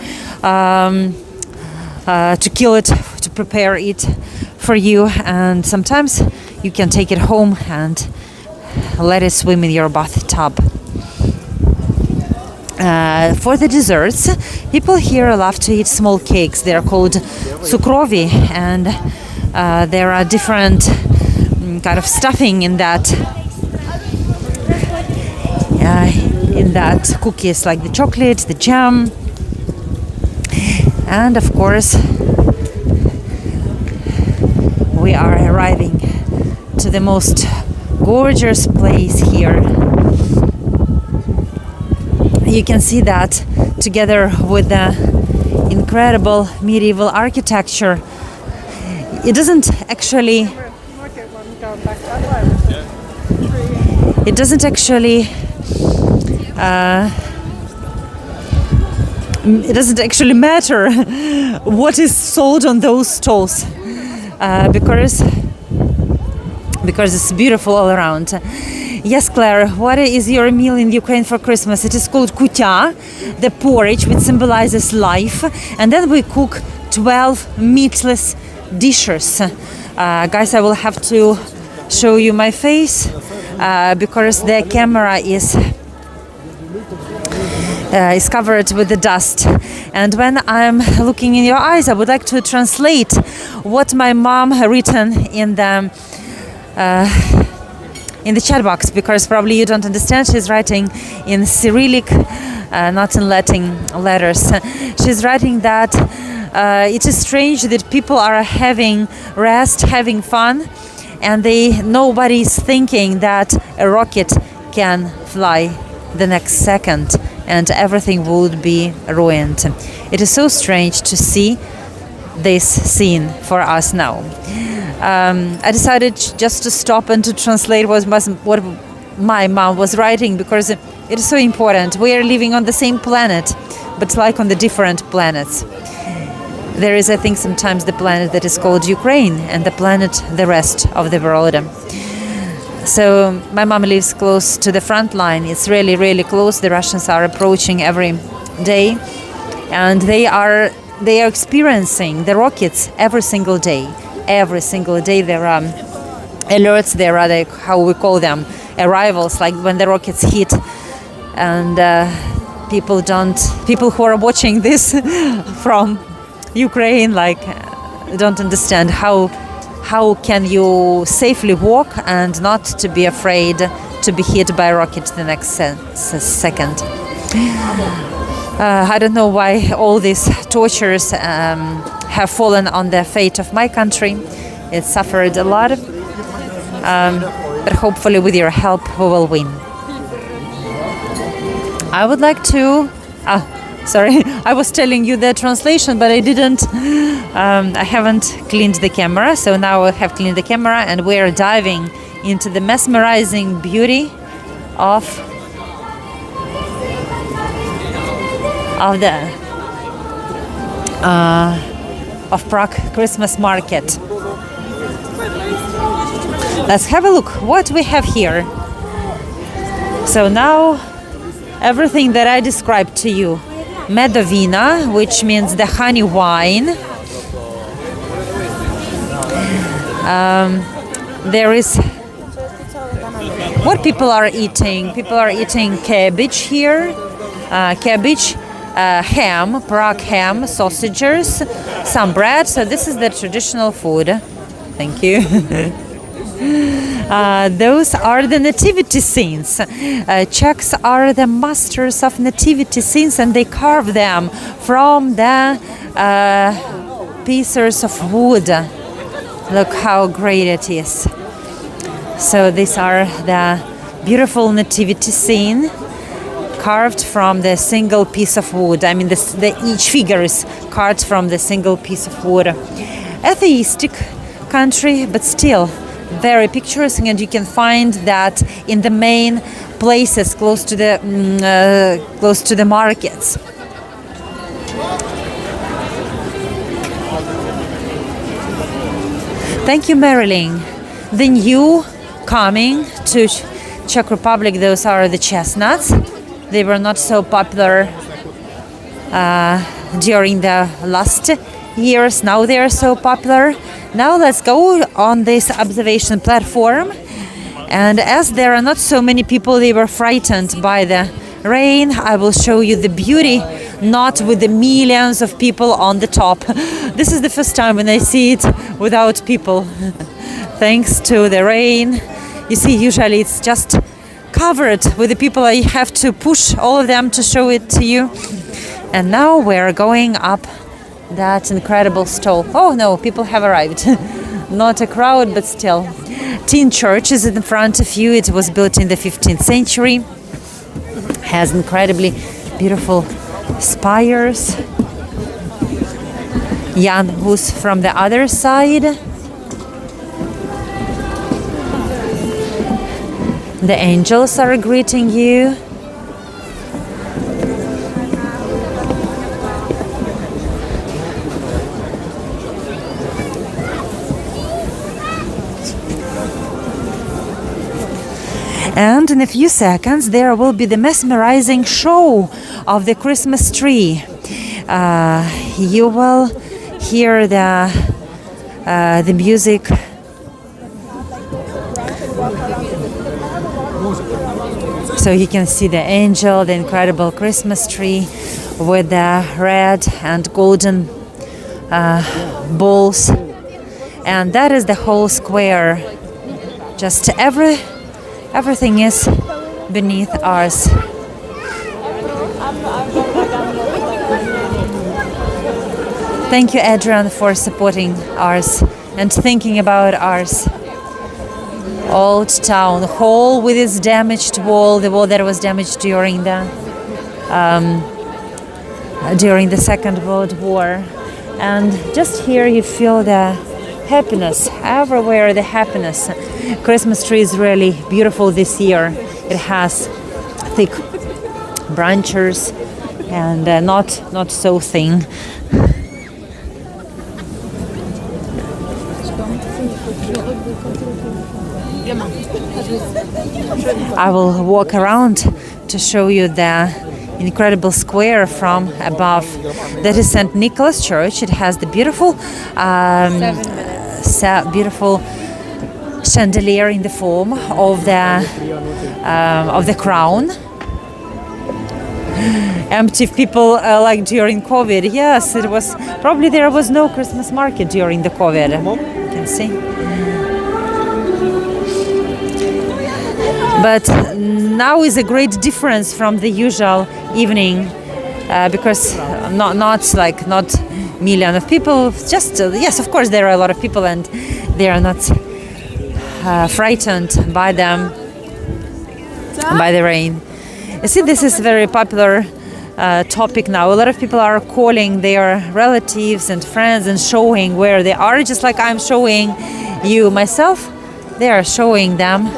kill it, to prepare it for you, and sometimes you can take it home and let it swim in your bathtub. For the desserts, people here love to eat small cakes. They are called cukroví, and there are different kind of stuffing in that cookies, like the chocolate, the jam, and of course we are arriving to the most gorgeous place here. you can see that together with the incredible medieval architecture. It doesn't actually matter what is sold on those stalls, because it's beautiful all around. Yes, Claire, what is your meal in Ukraine for Christmas? It is called kutya, the porridge, which symbolizes life. And then we cook 12 meatless dishes. Guys, I will have to show you my face because the camera is covered with the dust. And when I'm looking in your eyes, I would like to translate what my mom had written in the chat box, because probably you don't understand. She's writing in Cyrillic, not in Latin letters. She's writing that it is strange that people are having rest, having fun, and nobody's thinking that a rocket can fly the next second and everything would be ruined. It is so strange to see this scene for us now. I decided just to stop and to translate what my mom was writing, because it is so important. We are living on the same planet, but like on the different planets. There is, I think, sometimes the planet that is called Ukraine and the planet, the rest of the world. So my mom lives close to the front line. It's really, really close. The Russians are approaching every day, and they are experiencing the rockets every single day. Every single day there are alerts. There are how we call them, arrivals, like when the rockets hit, and people who are watching this from Ukraine don't understand how can you safely walk and not to be afraid to be hit by a rocket the next second. I don't know why all these tortures have fallen on the fate of my country. It suffered a lot, but hopefully with your help we will win. I would like to... sorry, I was telling you the translation, but I didn't. I haven't cleaned the camera, so now I have cleaned the camera, and we are diving into the mesmerizing beauty of Prague Christmas market. Let's have a look what we have here. So now everything that I described to you. Medovina, which means the honey wine. There is what people are eating. People are eating cabbage here, ham, Prague ham, sausages, some bread. So this is the traditional food. Thank you. Those are the nativity scenes. Czechs are the masters of nativity scenes, and they carve them from the pieces of wood. Look how great it is. So these are the beautiful nativity scene carved from the single piece of wood. I mean, each figure is carved from the single piece of wood. Atheistic country, but still very picturesque, and you can find that in the main places close to the markets. Thank you, Marilyn. The new coming to Czech Republic, those are the chestnuts. They were not so popular during the last years. Now they are so popular. Now let's go on this observation platform. And as there are not so many people, they were frightened by the rain. I will show you the beauty, not with the millions of people on the top. This is the first time when I see it without people. Thanks to the rain. You see, usually it's just covered with the people. I have to push all of them to show it to you. And now we're going up that incredible stall. Oh no, people have arrived. Not a crowd, but still. Tin Church is in front of you. It was built in the 15th century. Has incredibly beautiful spires. Jan, who's from the other side. The angels are greeting you. And in a few seconds there will be the mesmerizing show of the Christmas tree. You will hear the music. So you can see the angel, the incredible Christmas tree with the red and golden balls. And that is the whole square. Just everything is beneath ours. Thank you, Adrian, for supporting ours and thinking about ours. Old town hall with its damaged wall, the wall that was damaged during the Second World War. And just here you feel the happiness, everywhere the happiness. Christmas tree is really beautiful this year. It has thick branches and not so thin. I will walk around to show you the incredible square from above. That is St. Nicholas Church. It has the beautiful beautiful chandelier in the form of the crown. Empty people like during COVID. Yes, it was probably there was no Christmas market during the COVID. You can see. But now is a great difference from the usual evening because not million of people. Just yes, of course there are a lot of people and they are not frightened by them by the rain. You see, this is a very popular topic now. A lot of people are calling their relatives and friends and showing where they are, just like I'm showing you myself. They are showing them.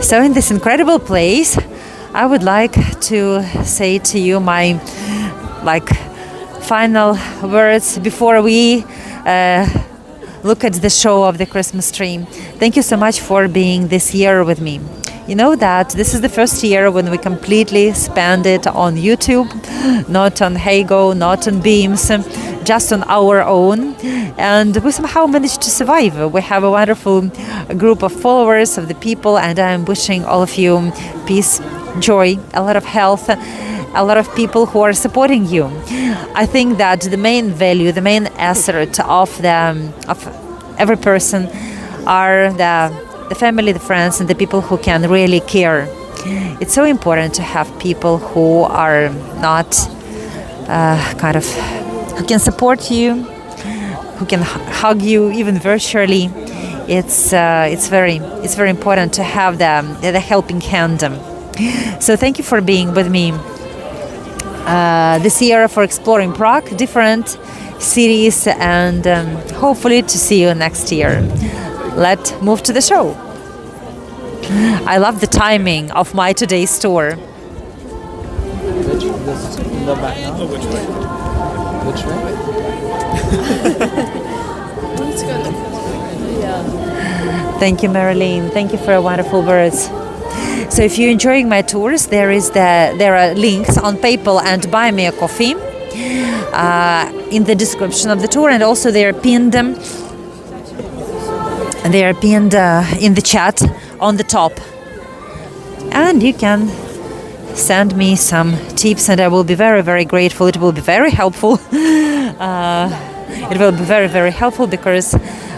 So in this incredible place, I would like to say to you my final words before we look at the show of the Christmas tree. Thank you so much for being this year with me. You know that this is the first year when we completely spend it on YouTube, not on Hago, not on Beams, just on our own. And we somehow managed to survive. We have a wonderful group of followers of the people, and I'm wishing all of you peace, joy, a lot of health, a lot of people who are supporting you. I think that the main value, the main asset of every person are the family, the friends, and the people who can really care. It's so important to have people who are not who can support you, who can hug you even virtually. It's very important to have the helping hand. So thank you for being with me this year, for exploring Prague, different cities, and hopefully to see you next year. Let's move to the show. I love the timing of my today's tour. Which way? Which way? Thank you, Marilyn. Thank you for your wonderful words. So if you're enjoying my tours, there are links on PayPal and Buy Me a Coffee in the description of the tour, and also they are pinned in the chat on the top. And you can send me some tips, and I will be very, very grateful. It will be very helpful. It will be very, very helpful because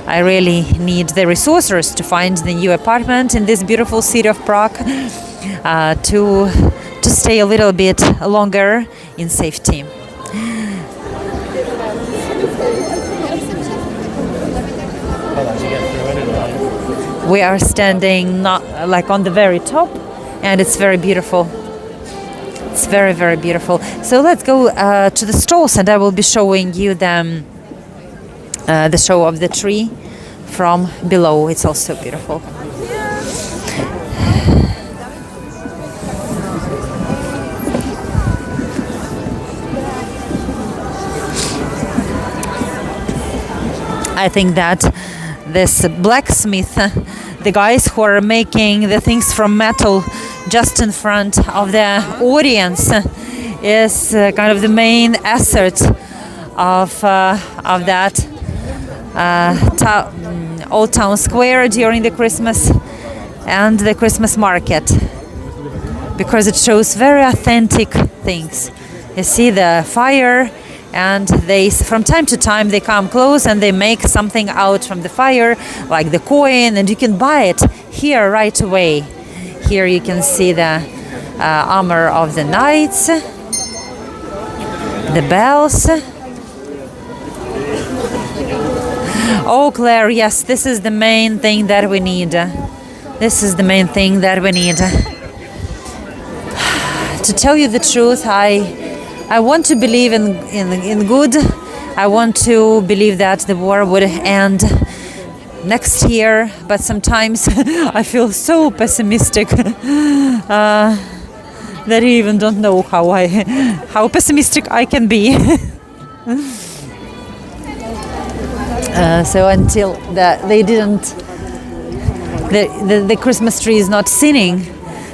I really need the resources to find the new apartment in this beautiful city of Prague, to stay a little bit longer in safety. Hold on, you get We are standing not like on the very top, and it's very beautiful. It's very, very beautiful. So let's go to the stalls, and I will be showing you the show of the tree from below. It's also beautiful. I think that this blacksmith, the guys who are making the things from metal just in front of the audience, is kind of the main asset of that old town square during the Christmas and the Christmas market, because it shows very authentic things. You see the fire, and they from time to time they come close and they make something out from the fire, like the coin, and you can buy it here right away. Here you can see the armor of the knights, the bells. Oh, Claire, yes, this is the main thing that we need. This is the main thing that we need. To tell you the truth, I want to believe in good. I want to believe that the war would end next year, but sometimes I feel so pessimistic that I even don't know how pessimistic I can be. So until the Christmas tree is not singing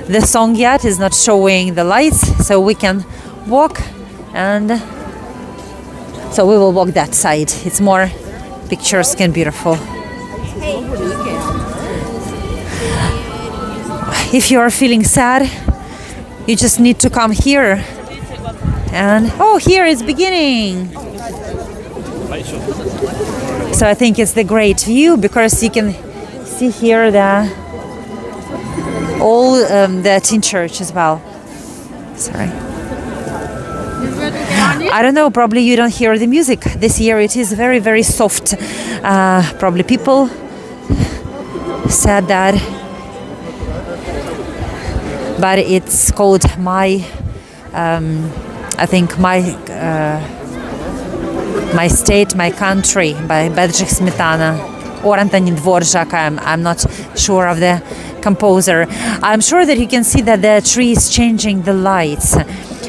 the song yet, is not showing the lights, so we can walk, and so we will walk that side. It's more picturesque and beautiful. If you are feeling sad, you just need to come here. And oh, here it's beginning. So I think it's the great view, because you can see here the teen church as well. Sorry. I don't know, probably you don't hear the music. This year it is very, very soft. Probably people said that, but it's called my state, my country by Bedřich Smetana or Antonin Dvorak. I'm not sure of the composer. I'm sure that you can see that the tree is changing the lights,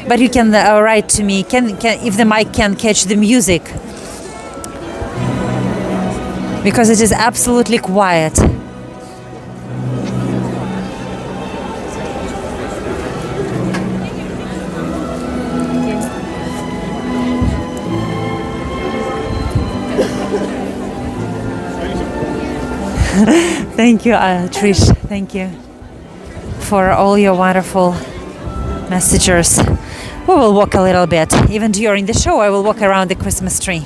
but you can write to me if the mic can catch the music, because it is absolutely quiet. Thank you, Trish. Thank you for all your wonderful messages. We will walk a little bit. Even during the show, I will walk around the Christmas tree.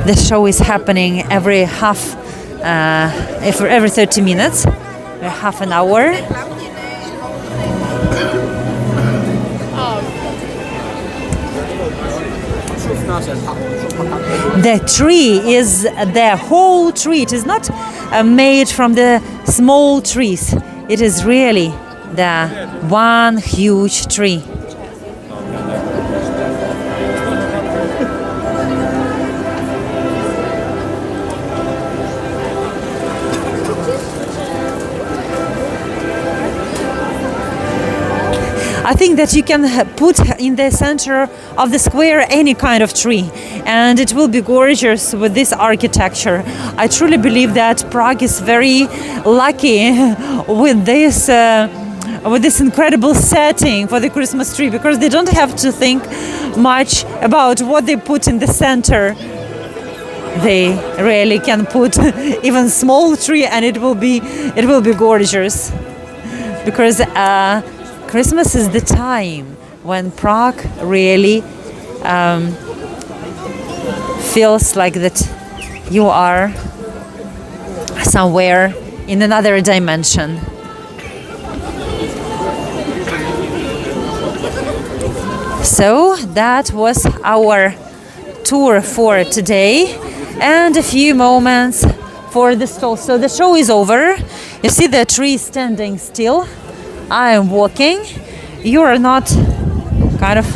The show is happening every 30 minutes, half an hour. The tree is the whole tree. It is not made from the small trees. It is really the one huge tree. I think that you can put in the center of the square any kind of tree, and it will be gorgeous with this architecture. I truly believe that Prague is very lucky with this incredible setting for the Christmas tree, because they don't have to think much about what they put in the center. They really can put even small tree, and it will be gorgeous, because Christmas is the time when Prague really feels like that you are somewhere in another dimension. So that was our tour for today and a few moments for the stall. So the show is over. You see the tree standing still. I am walking. You are not kind of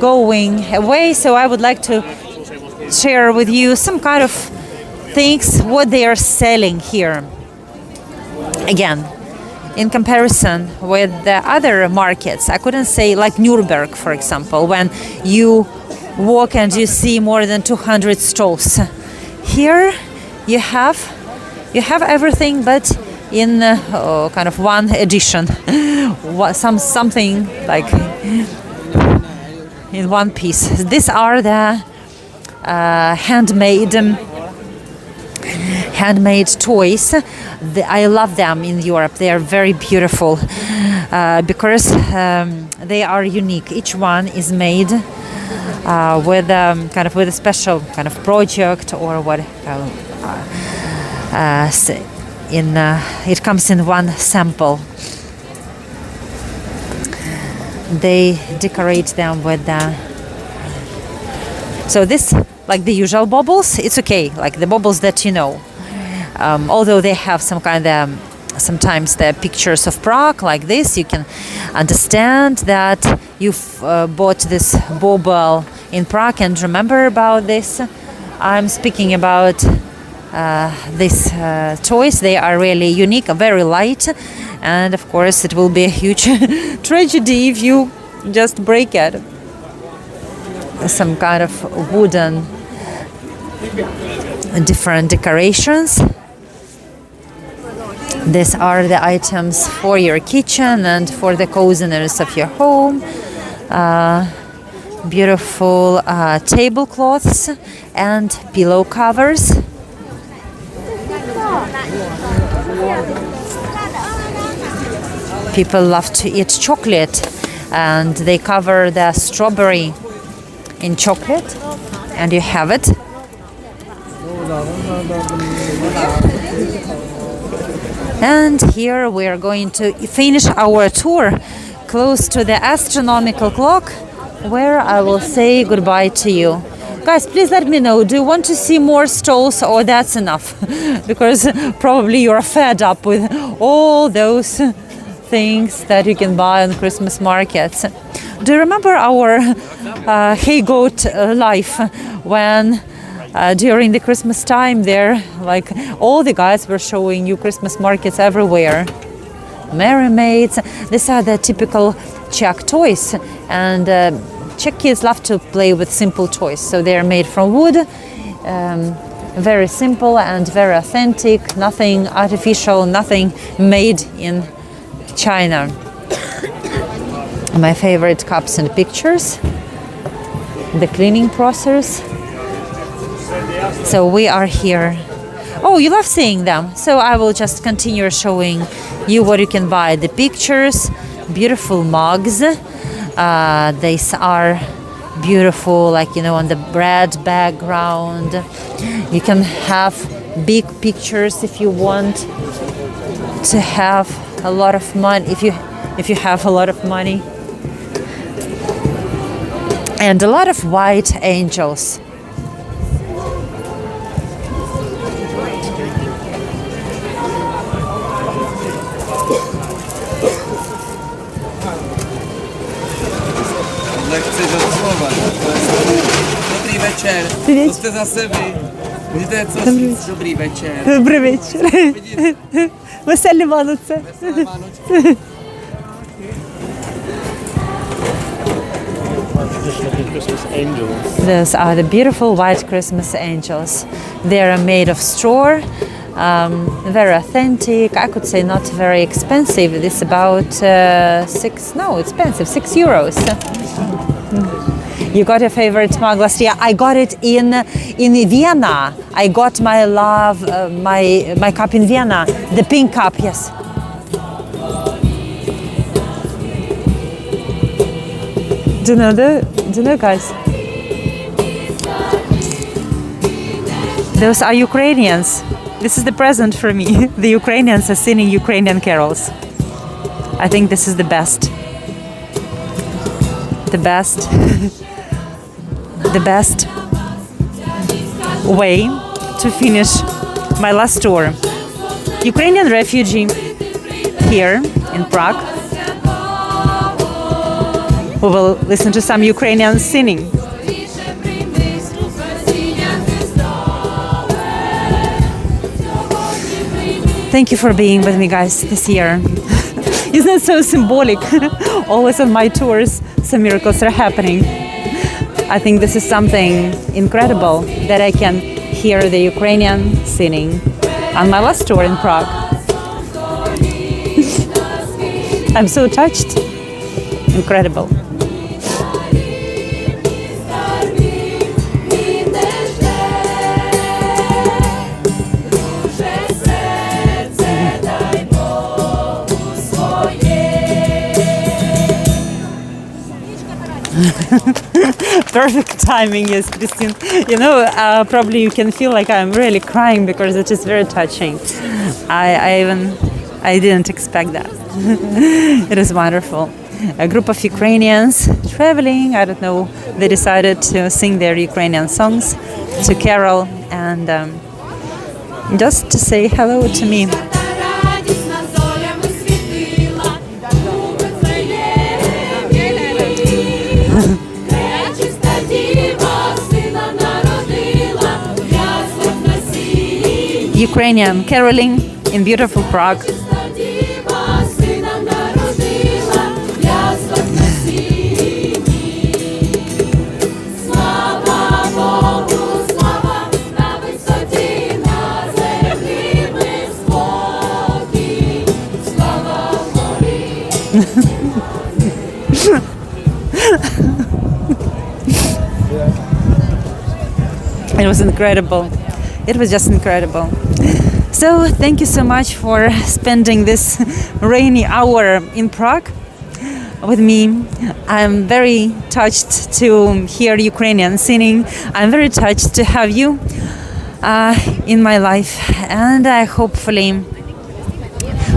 going away, so I would like to share with you some kind of things what they are selling here. Again, in comparison with the other markets, I couldn't say like Nuremberg, for example, when you walk and you see more than 200 stalls. Here you have everything, but in kind of one edition, something like in one piece. These are the handmade toys. I love them in Europe. They are very beautiful because they are unique. Each one is made with a special kind of project or what. It comes in one sample. They decorate them with so this, like the usual baubles, it's okay, like the baubles that you know. Although they have some kind of sometimes the pictures of Prague like this, you can understand that you've bought this bauble in Prague and remember about this. I'm speaking about these toys. They are really unique, very light, and of course it will be a huge tragedy if you just break it. Some kind of wooden different decorations. These are the items for your kitchen and for the coziness of your home. Beautiful tablecloths and pillow covers. People love to eat chocolate, and they cover the strawberry in chocolate, and you have it. And here we are going to finish our tour close to the astronomical clock, where I will say goodbye to you. Guys, please let me know, do you want to see more stalls or that's enough? Because probably you're fed up with all those things that you can buy on Christmas markets. Do you remember our hay goat life when during the Christmas time there, like all the guys were showing you Christmas markets everywhere. Merry Maids, these are the typical Czech toys, and Czech kids love to play with simple toys, so they are made from wood, very simple and very authentic, nothing artificial, nothing made in China. My favorite cups and pictures, the cleaning process. So we are here. Oh, you love seeing them. So I will just continue showing you what you can buy. The pictures, beautiful mugs. These are beautiful, like, you know, on the bread background. You can have big pictures if you want to have a lot of money, if you have a lot of money. And a lot of white angels. Dobrý večer, to jste zase vy. Víte, co říct? Dobrý večer. Dobrý večer. Veselé Vánoce. Veselé Vánoce. Christmas angels. Those are the beautiful white Christmas angels. They are made of straw, very authentic. I could say not very expensive. This is about expensive, €6. You got your favorite mug last year. I got it in Vienna. I got my my cup in Vienna, the pink cup. Yes. Do you know, guys? Those are Ukrainians. This is the present for me. The Ukrainians are singing Ukrainian carols. I think this is the best. The best. The best way to finish my last tour. Ukrainian refugee here in Prague. We will listen to some Ukrainian singing. Thank you for being with me, guys, this year. Isn't it so symbolic? Always on my tours, some miracles are happening. I think this is something incredible that I can hear the Ukrainian singing on my last tour in Prague. I'm so touched. Incredible. Perfect timing, yes, Christine. You know, probably you can feel like I'm really crying because it is very touching. I didn't expect that. It is wonderful. A group of Ukrainians traveling, I don't know, they decided to sing their Ukrainian songs, to carol, and just to say hello to me. Ukrainian caroling in beautiful Prague. It was incredible. It was just incredible. So thank you so much for spending this rainy hour in Prague with me. I'm very touched to hear Ukrainian singing. I'm very touched to have you in my life, and I hopefully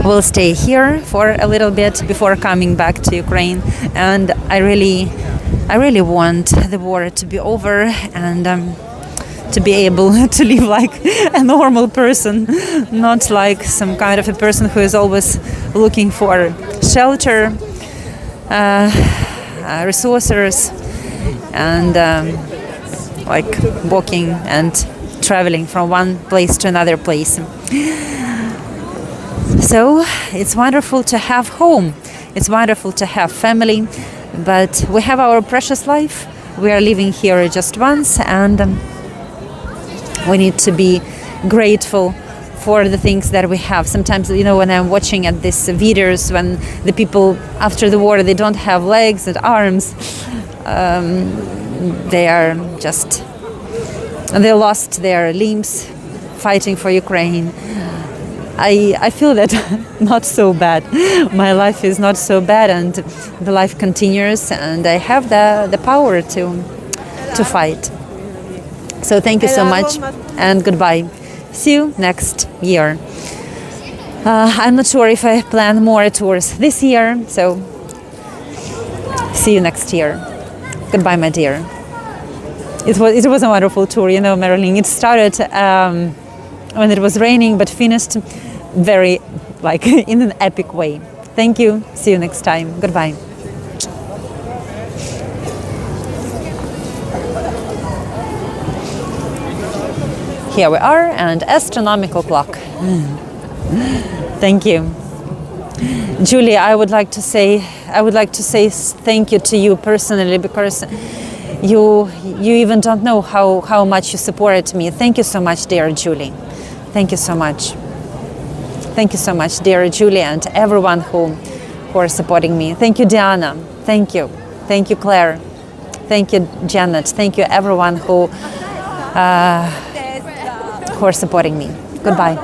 will stay here for a little bit before coming back to Ukraine. And I really want the war to be over and to be able to live like a normal person, not like some kind of a person who is always looking for shelter, resources, and like walking and traveling from one place to another place. So it's wonderful to have home. It's wonderful to have family, but we have our precious life. We are living here just once, and we need to be grateful for the things that we have. Sometimes, you know, when I'm watching at these videos, when the people after the war, they don't have legs and arms, they lost their limbs fighting for Ukraine. I feel that not so bad. My life is not so bad, and the life continues, and I have the power to fight. So thank you so much, and goodbye. See you next year. I'm not sure if I plan more tours this year, so see you next year. Goodbye, my dear. It was a wonderful tour, you know, Marilyn. It started when it was raining, but finished very, like, in an epic way. Thank you. See you next time. Goodbye. Here we are, and astronomical clock. Thank you. Julie, I would like to say thank you to you personally, because you even don't know how much you supported me. Thank you so much, dear Julie. Thank you so much. Thank you so much, dear Julie, and everyone who are supporting me. Thank you, Diana. Thank you. Thank you, Claire. Thank you, Janet. Thank you, everyone who are supporting me. Goodbye.